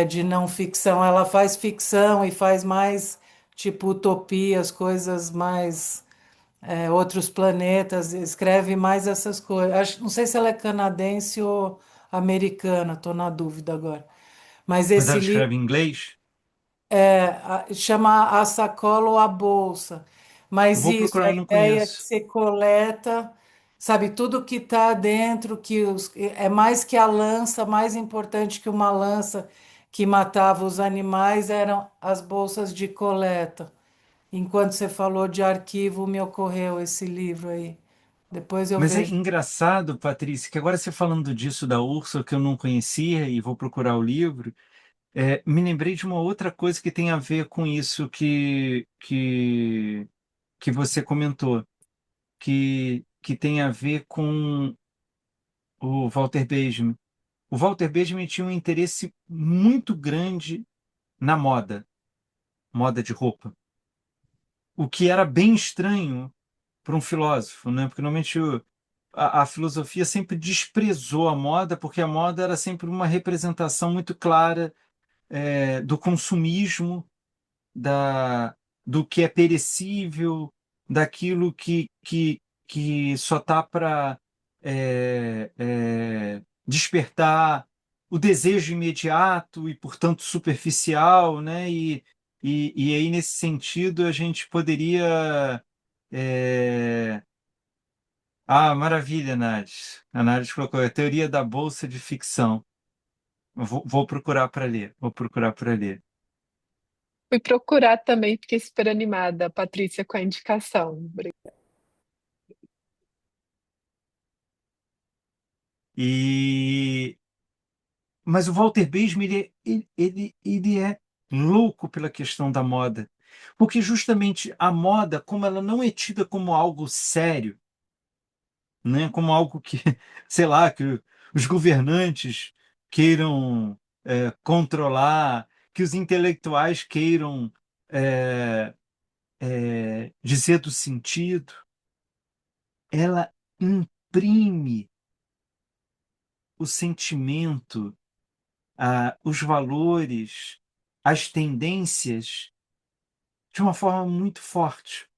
de não ficção. Ela faz ficção e faz mais tipo utopias, coisas mais outros planetas, escreve mais essas coisas. Não sei se ela é canadense ou americana, estou na dúvida agora. Mas Mas ela esse livro escreve em inglês? chama A Sacola ou a Bolsa. Eu Mas vou isso, procurar, a eu não ideia é que conheço. você coleta, sabe, tudo que está dentro, é mais que a lança, mais importante que uma lança que matava os animais, eram as bolsas de coleta. Enquanto você falou de arquivo, me ocorreu esse livro aí. Depois eu Mas é vejo. engraçado, Patrícia, que agora você falando disso da Úrsula, que eu não conhecia e vou procurar o livro, me lembrei de uma outra coisa que tem a ver com isso que você comentou, que tem a ver com o Walter Benjamin. O Walter Benjamin tinha um interesse muito grande na moda, moda de roupa, o que era bem estranho para um filósofo, né? Porque normalmente a filosofia sempre desprezou a moda, porque a moda era sempre uma representação muito clara do consumismo, da, do que é perecível, daquilo que só tá para despertar o desejo imediato e, portanto, superficial, né? E aí, nesse sentido, a gente poderia. é, Maravilha, Nath. A Nath colocou a teoria da bolsa de ficção. Vou procurar para ler. Vou procurar para ler. Fui procurar também, fiquei super animada, Patrícia, com a indicação. E mas o Walter Benjamin ele é louco pela questão da moda, porque justamente a moda, como ela não é tida como algo sério, né, como algo que, sei lá, que os governantes queiram controlar, que os intelectuais queiram é, dizer do sentido, ela imprime o sentimento, os valores, as tendências de uma forma muito forte,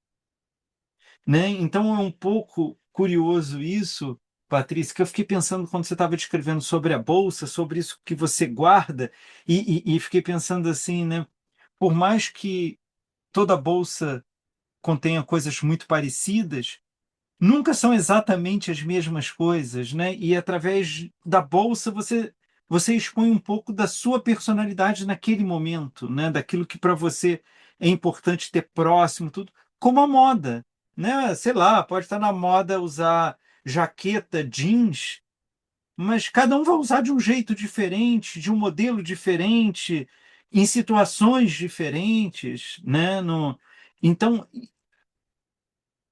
né? Então é um pouco curioso isso, Patrícia, que eu fiquei pensando quando você estava descrevendo sobre a bolsa, sobre isso que você guarda, e fiquei pensando assim, né? Por mais que toda bolsa contenha coisas muito parecidas, nunca são exatamente as mesmas coisas, né? E através da bolsa você expõe um pouco da sua personalidade naquele momento, né? Daquilo que para você é importante ter próximo, tudo, como a moda, né? Sei lá, pode estar na moda usar jaqueta, jeans, mas cada um vai usar de um jeito diferente, de um modelo diferente, em situações diferentes, né? Então,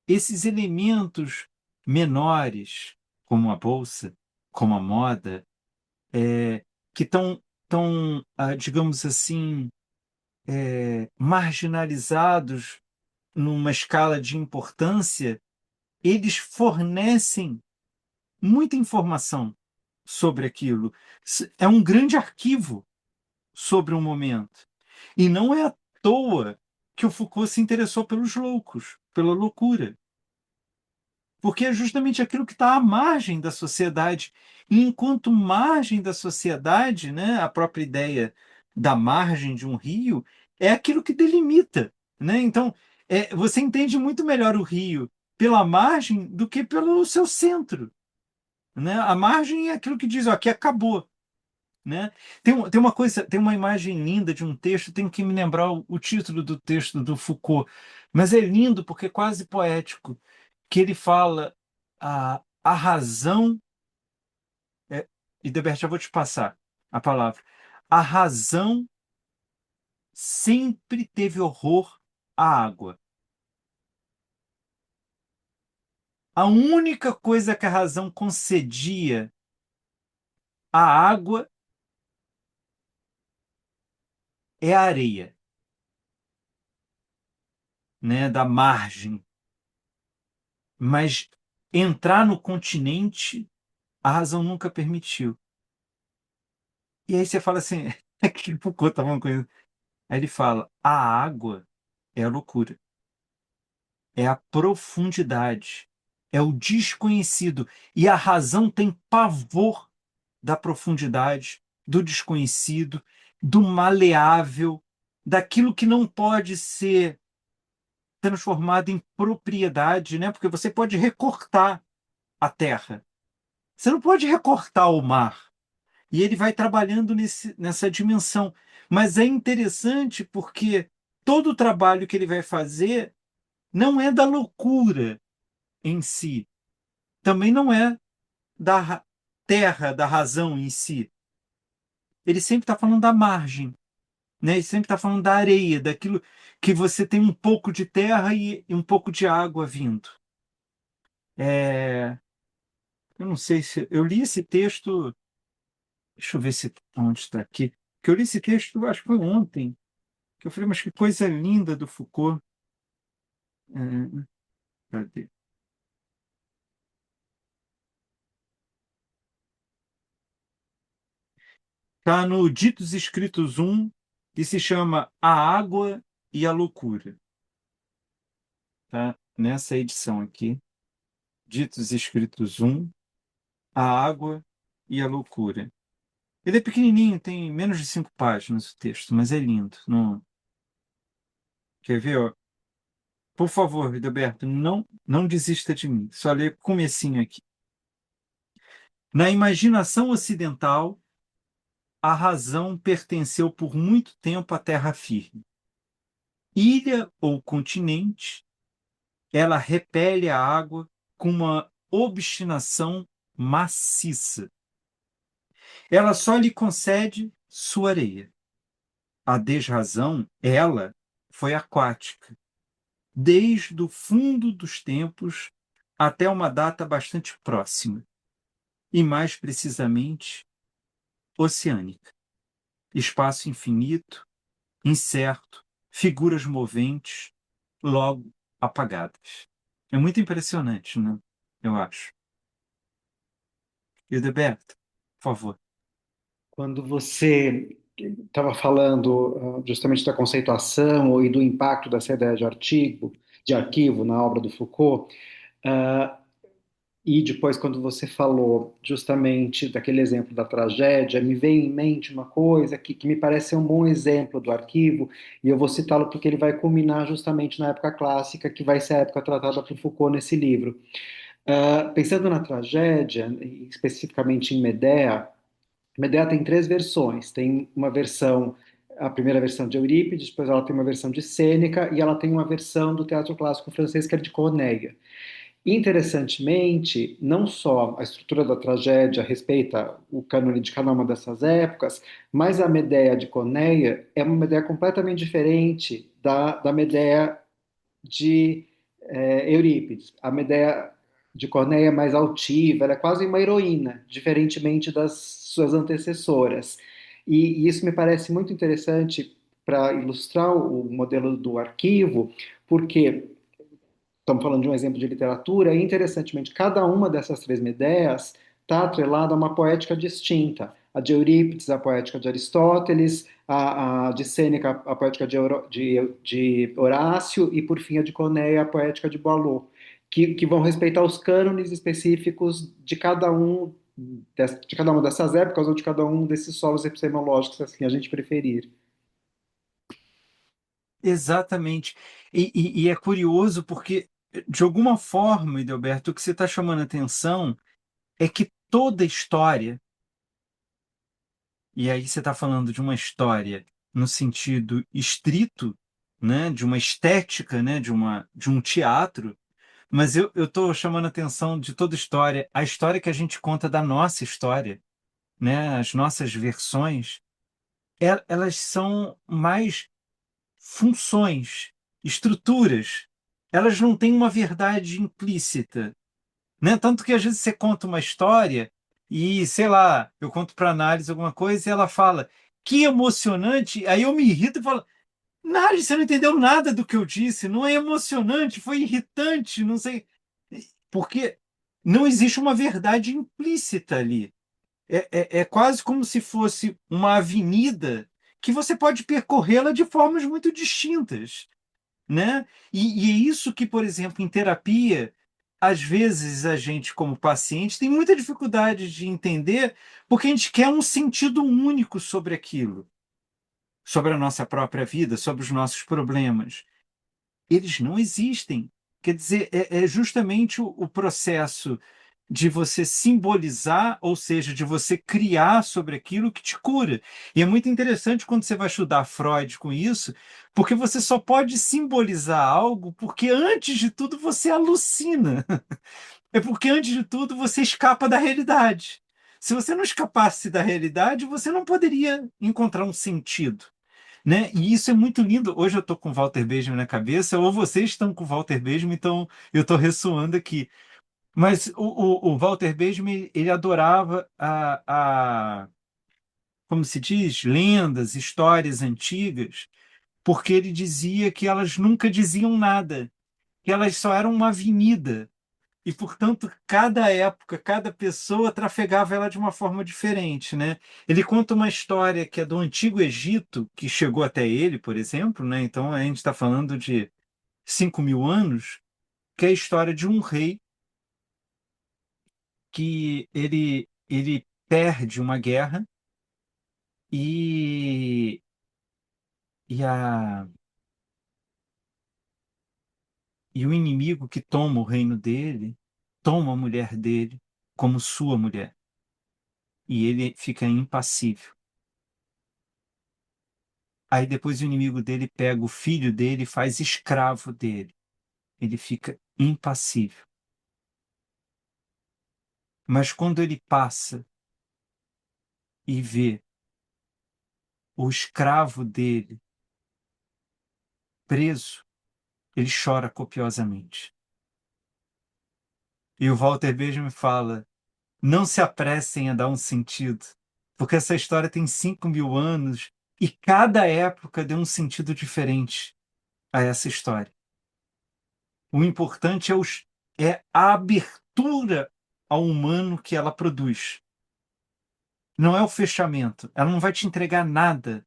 esses elementos menores, como a bolsa, como a moda, que estão, digamos assim, marginalizados numa escala de importância, eles fornecem muita informação sobre aquilo. É um grande arquivo sobre um momento. E não é à toa que o Foucault se interessou pelos loucos, pela loucura. Porque é justamente aquilo que está à margem da sociedade. E enquanto margem da sociedade, né, a própria ideia da margem de um rio é aquilo que delimita, né? Então, você entende muito melhor o rio pela margem do que pelo seu centro, né? A margem é aquilo que diz, ó, aqui acabou, né? Tem uma coisa, tem uma imagem linda de um texto, tenho que me lembrar o título do texto do Foucault, mas é lindo porque é quase poético, que ele fala a razão, e Debert, já vou te passar a palavra, a razão sempre teve horror à água. A única coisa que a razão concedia à água é a areia, né, da margem. Mas entrar no continente, a razão nunca permitiu. E aí você fala assim, que Foucault estava com isso. Aí ele fala, a água é a loucura, é a profundidade, é o desconhecido. E a razão tem pavor da profundidade, do desconhecido, do maleável, daquilo que não pode ser transformado em propriedade, né? Porque você pode recortar a terra, você não pode recortar o mar. E ele vai trabalhando nessa dimensão. Mas é interessante porque todo o trabalho que ele vai fazer não é da loucura em si, também não é da terra, da razão em si. Ele sempre está falando da margem, né? Ele sempre está falando da areia, daquilo que você tem um pouco de terra e um pouco de água vindo. Eu não sei se eu li esse texto. Deixa eu ver se onde está aqui. Que eu li esse texto, eu acho que foi ontem. Que eu falei, mas que coisa linda do Foucault. É, cadê? Está no Ditos Escritos 1, que se chama A Água e a Loucura. Tá? Nessa edição aqui, Ditos Escritos 1, A Água e a Loucura. Ele é pequenininho, tem menos de 5 páginas o texto, mas é lindo. Não... Quer ver? Ó? Por favor, Roberto, não desista de mim. Só lê o comecinho aqui. Na imaginação ocidental, a razão pertenceu por muito tempo à terra firme. Ilha ou continente, ela repele a água com uma obstinação maciça. Ela só lhe concede sua areia. A desrazão, ela, foi aquática, desde o fundo dos tempos até uma data bastante próxima, e mais precisamente, oceânica. Espaço infinito, incerto, figuras moventes, logo apagadas. É muito impressionante, né? Eu acho. Hildeberto, por favor. Quando você estava falando justamente da conceituação e do impacto dessa ideia de arquivo na obra do Foucault, ah, e depois quando você falou justamente daquele exemplo da tragédia, me veio em mente uma coisa que me parece ser um bom exemplo do arquivo, e eu vou citá-lo porque ele vai culminar justamente na época clássica, que vai ser a época tratada por Foucault nesse livro. Pensando na tragédia, especificamente em Medea, Medea tem três versões. Tem uma versão, a primeira versão de Eurípides, depois ela tem uma versão de Sêneca e ela tem uma versão do teatro clássico francês que é de Corneille. Interessantemente, não só a estrutura da tragédia respeita o cânone de cada uma dessas épocas, mas a Medea de Corneille é uma Medea completamente diferente da Medea de Eurípides. A Medea de Corneille é mais altiva, ela é quase uma heroína, diferentemente das suas antecessoras. E isso me parece muito interessante para ilustrar o modelo do arquivo, porque estamos falando de um exemplo de literatura, e interessantemente, cada uma dessas três Medeias está atrelada a uma poética distinta. A de Eurípides, a poética de Aristóteles, a de Sêneca, a poética de Horácio, e por fim a de Corneille, a poética de Boileau, que vão respeitar os cânones específicos de cada uma dessas épocas ou de cada um desses solos epistemológicos, assim a gente preferir. Exatamente. E é curioso porque, de alguma forma, Edelberto, o que você está chamando a atenção é que toda história, e aí você está falando de uma história no sentido estrito, né, de uma estética, né, de um teatro, mas eu estou chamando a atenção de toda história, a história que a gente conta da nossa história, né, as nossas versões, elas são mais funções, estruturas. Elas não têm uma verdade implícita, né? Tanto que às vezes você conta uma história e, sei lá, eu conto para análise alguma coisa e ela fala que emocionante, aí eu me irrito e falo, Nádia, você não entendeu nada do que eu disse, não é emocionante, foi irritante, não sei. Porque não existe uma verdade implícita ali. É quase como se fosse uma avenida que você pode percorrê-la de formas muito distintas, né? E é isso que, por exemplo, em terapia, às vezes a gente, como paciente, tem muita dificuldade de entender, porque a gente quer um sentido único sobre aquilo, sobre a nossa própria vida, sobre os nossos problemas. Eles não existem. Quer dizer, é justamente o processo de você simbolizar, ou seja, de você criar sobre aquilo que te cura. E é muito interessante quando você vai estudar Freud com isso, porque você só pode simbolizar algo porque, antes de tudo, você alucina. É porque, antes de tudo, você escapa da realidade. Se você não escapasse da realidade, você não poderia encontrar um sentido, né? E isso é muito lindo. Hoje eu estou com o Walter Benjamin na cabeça, ou vocês estão com o Walter Benjamin, então eu estou ressoando aqui. Mas o Walter Benjamin, ele adorava como se diz, lendas, histórias antigas, porque ele dizia que elas nunca diziam nada, que elas só eram uma avenida. E, portanto, cada época, cada pessoa trafegava ela de uma forma diferente, né? Ele conta uma história que é do Antigo Egito, que chegou até ele, por exemplo, né? Então, a gente está falando de 5.000 anos, que é a história de um rei que ele perde uma guerra e, e, a, e o inimigo que toma o reino dele toma a mulher dele como sua mulher. E ele fica impassível. Aí depois o inimigo dele pega o filho dele e faz escravo dele. Ele fica impassível. Mas quando ele passa e vê o escravo dele preso, ele chora copiosamente. E o Walter Benjamin fala: não se apressem a dar um sentido, porque essa história tem 5.000 anos e cada época deu um sentido diferente a essa história. O importante é a abertura ao humano que ela produz. Não é o fechamento. Ela não vai te entregar nada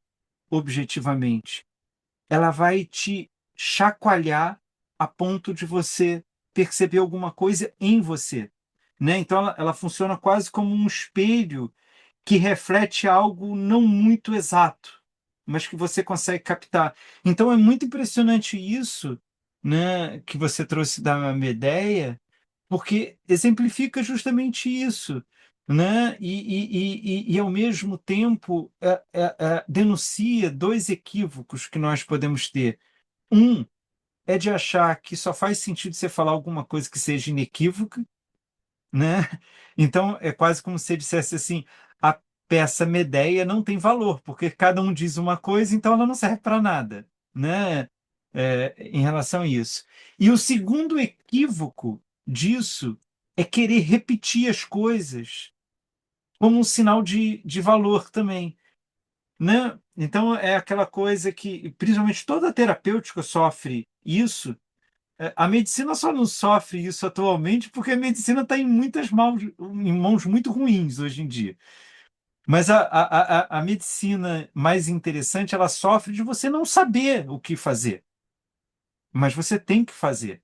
objetivamente. Ela vai te chacoalhar a ponto de você perceber alguma coisa em você, né? Então ela funciona quase como um espelho que reflete algo não muito exato, mas que você consegue captar. Então é muito impressionante isso, né, que você trouxe da Medeia, porque exemplifica justamente isso, né? E ao mesmo tempo denuncia dois equívocos que nós podemos ter. Um é de achar que só faz sentido você falar alguma coisa que seja inequívoca, né? Então é quase como se você dissesse assim: a peça Medeia não tem valor, porque cada um diz uma coisa, então ela não serve para nada, né? Em relação a isso. E o segundo equívoco disso é querer repetir as coisas como um sinal de valor também, né? Então é aquela coisa que, principalmente, toda terapêutica sofre isso. A medicina só não sofre isso atualmente porque a medicina está em mãos muito ruins hoje em dia. Mas a medicina mais interessante, ela sofre de você não saber o que fazer. Mas você tem que fazer,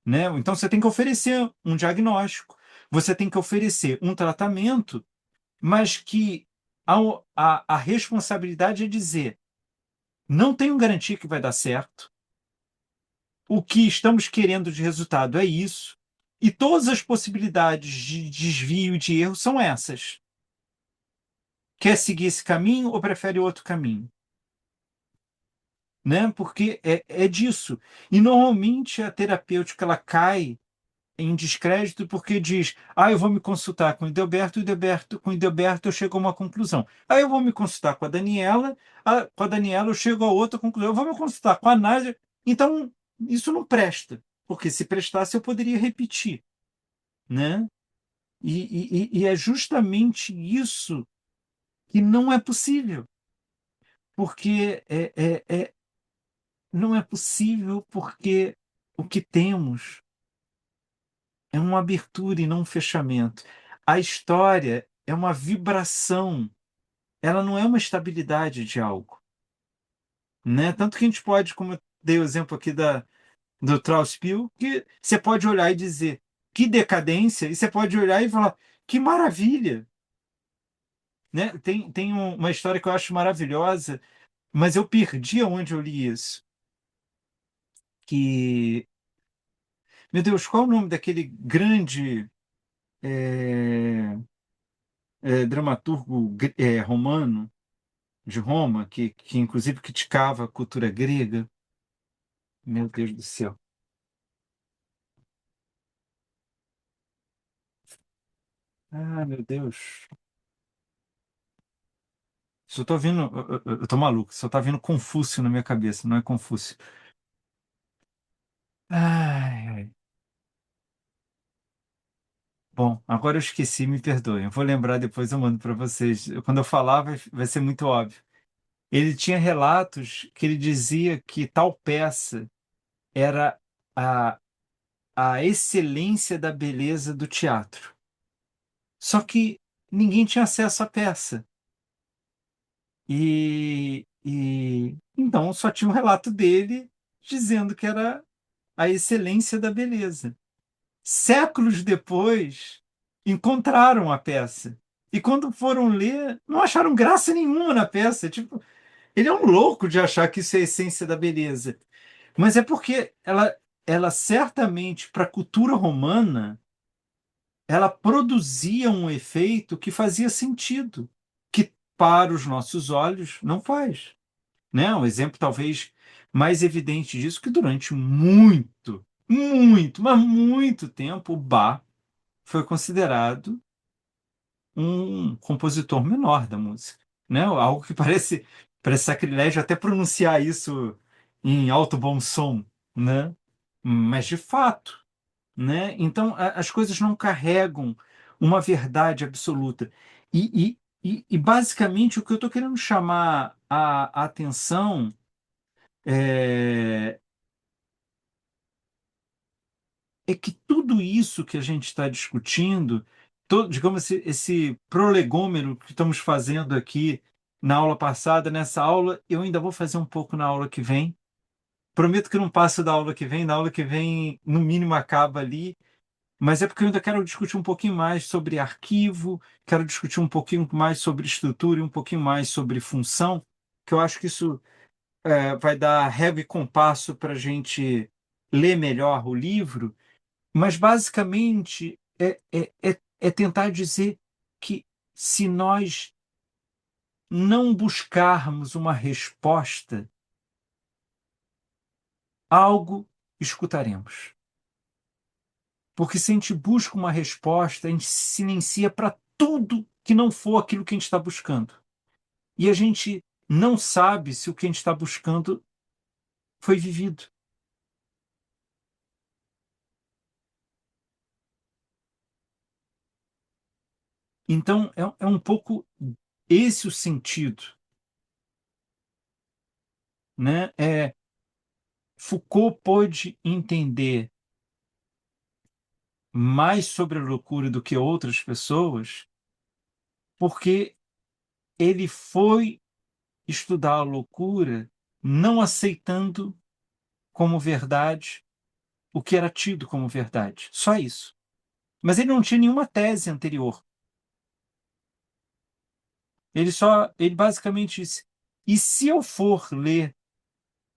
né? Então você tem que oferecer um diagnóstico, você tem que oferecer um tratamento, mas que a responsabilidade é dizer: não tenho garantia que vai dar certo. O que estamos querendo de resultado é isso. E todas as possibilidades de desvio e de erro são essas. Quer seguir esse caminho ou prefere outro caminho? Né? Porque é disso. E normalmente a terapêutica ela cai em descrédito porque diz: eu vou me consultar com o Edelberto, com o Edelberto eu chego a uma conclusão. Aí eu vou me consultar com a Daniela, com a Daniela eu chego a outra conclusão. Eu vou me consultar com a Nádia. Então, isso não presta, porque se prestasse eu poderia repetir, né? E é justamente isso que não é possível, porque não é possível porque o que temos é uma abertura e não um fechamento. A história é uma vibração, ela não é uma estabilidade de algo, né? Tanto que a gente pode, como dei o exemplo aqui do Trauspiel, que você pode olhar e dizer que decadência, e você pode olhar e falar que maravilha, né? Tem uma história que eu acho maravilhosa, mas eu perdi onde eu li isso. Que, meu Deus, qual é o nome daquele grande é, dramaturgo romano de Roma, que inclusive criticava a cultura grega? Meu Deus do céu. Ah, meu Deus. Só tô vindo. Eu tô maluco, só tá vindo Confúcio na minha cabeça, não é Confúcio. Ai, ai. Bom, agora eu esqueci, me perdoem. Eu vou lembrar depois, eu mando para vocês. Quando eu falar, vai ser muito óbvio. Ele tinha relatos que ele dizia que tal peça era a, a excelência da beleza do teatro. Só que ninguém tinha acesso à peça. E então só tinha um relato dele dizendo que era a excelência da beleza. Séculos depois, encontraram a peça. E quando foram ler, não acharam graça nenhuma na peça. Tipo, ele é um louco de achar que isso é a essência da beleza. Mas é porque ela certamente, para a cultura romana, ela produzia um efeito que fazia sentido, que para os nossos olhos não faz, né? Um exemplo talvez mais evidente disso que durante mas muito tempo, o Bach foi considerado um compositor menor da música, né? Algo que parece sacrilégio até pronunciar isso em alto bom som, né? Mas de fato, né? Então as coisas não carregam uma verdade absoluta e basicamente o que eu estou querendo chamar a atenção é, é que tudo isso que a gente está discutindo, todo, digamos, esse prolegômeno que estamos fazendo aqui na aula passada, nessa aula, eu ainda vou fazer um pouco na aula que vem. Prometo que não passo da aula que vem, na aula que vem, no mínimo, acaba ali. Mas é porque eu ainda quero discutir um pouquinho mais sobre arquivo, quero discutir um pouquinho mais sobre estrutura e um pouquinho mais sobre função, que eu acho que isso vai dar régua e compasso para a gente ler melhor o livro, mas basicamente é tentar dizer que se nós não buscarmos uma resposta, algo escutaremos. Porque se a gente busca uma resposta, a gente se silencia para tudo que não for aquilo que a gente está buscando. E a gente não sabe se o que a gente está buscando foi vivido. Então, é um pouco esse o sentido, né? Foucault pôde entender mais sobre a loucura do que outras pessoas, porque ele foi estudar a loucura não aceitando como verdade o que era tido como verdade. Só isso. Mas ele não tinha nenhuma tese anterior. Ele basicamente disse: e se eu for ler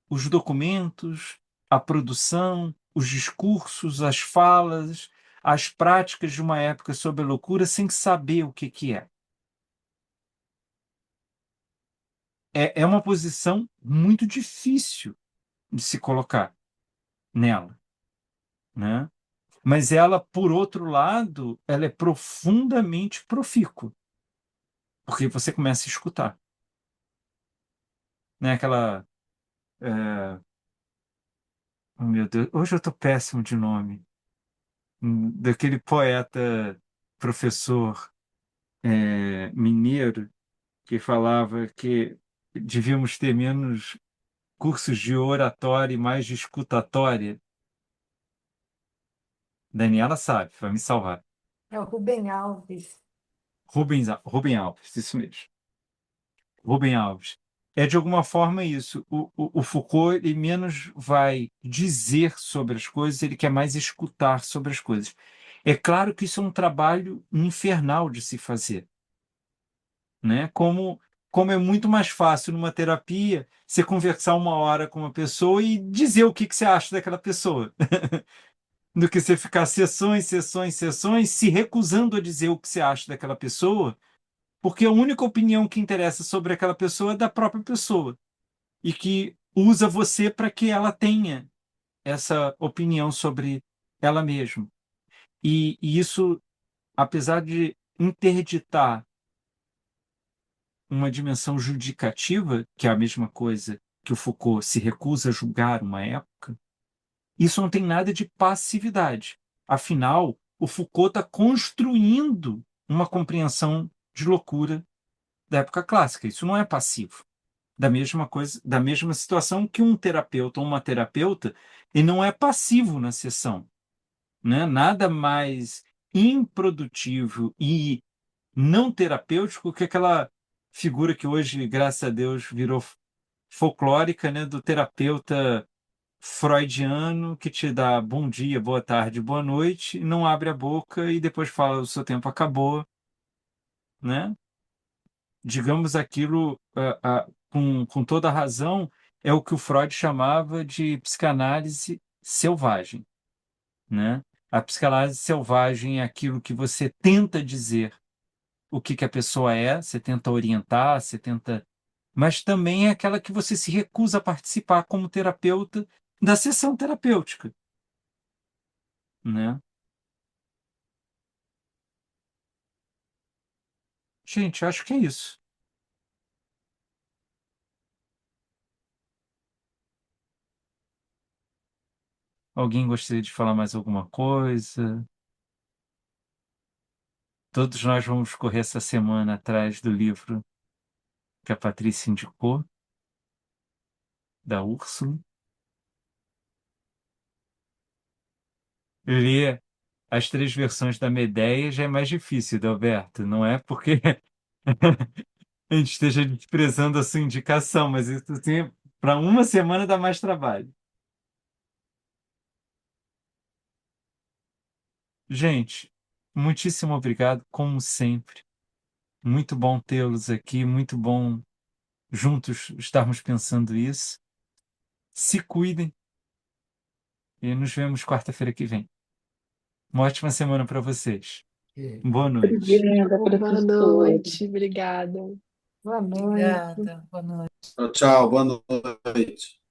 os documentos, a produção, os discursos, as falas, as práticas de uma época sobre a loucura sem saber o que é? É uma posição muito difícil de se colocar nela, né? Mas ela, por outro lado, ela é profundamente profícua, porque você começa a escutar, né? Oh, meu Deus, hoje eu estou péssimo de nome, daquele poeta, professor mineiro que falava que devíamos ter menos cursos de oratória e mais de escutatória. Daniela sabe, vai me salvar. É o Rubem Alves. Rubem Alves, isso mesmo. Rubem Alves. é de alguma forma isso. O Foucault ele menos vai dizer sobre as coisas, ele quer mais escutar sobre as coisas. É claro que isso é um trabalho infernal de se fazer, né? Como é muito mais fácil numa terapia você conversar uma hora com uma pessoa e dizer o que você acha daquela pessoa, do que você ficar sessões, sessões, sessões, se recusando a dizer o que você acha daquela pessoa, porque a única opinião que interessa sobre aquela pessoa é da própria pessoa e que usa você para que ela tenha essa opinião sobre ela mesma. E isso, apesar de interditar uma dimensão judicativa, que é a mesma coisa que o Foucault se recusa a julgar uma época, isso não tem nada de passividade. Afinal, o Foucault está construindo uma compreensão de loucura da época clássica. Isso não é passivo. Da mesma coisa, da mesma situação que um terapeuta ou uma terapeuta, e não é passivo na sessão, né? Nada mais improdutivo e não terapêutico que aquela figura que hoje, graças a Deus, virou folclórica, né, do terapeuta freudiano que te dá bom dia, boa tarde, boa noite, não abre a boca e depois fala o seu tempo acabou, né? Digamos aquilo com toda a razão, é o que o Freud chamava de psicanálise selvagem, né? A psicanálise selvagem é aquilo que você tenta dizer o que a pessoa é, você tenta orientar, você tenta, mas também é aquela que você se recusa a participar como terapeuta da sessão terapêutica, né? Gente, acho que é isso. Alguém gostaria de falar mais alguma coisa? Todos nós vamos correr essa semana atrás do livro que a Patrícia indicou, da Úrsula. Ler as 3 versões da Medéia já é mais difícil, Alberto. Não é porque a gente esteja desprezando a sua indicação, mas isso assim, para uma semana dá mais trabalho. Gente, muitíssimo obrigado, como sempre. Muito bom tê-los aqui, muito bom juntos estarmos pensando isso. Se cuidem e nos vemos quarta-feira que vem. Uma ótima semana para vocês. Boa noite. Obrigada, Boa professora. noite, obrigada. Boa noite. Obrigada. Boa noite. Tchau, tchau, boa noite.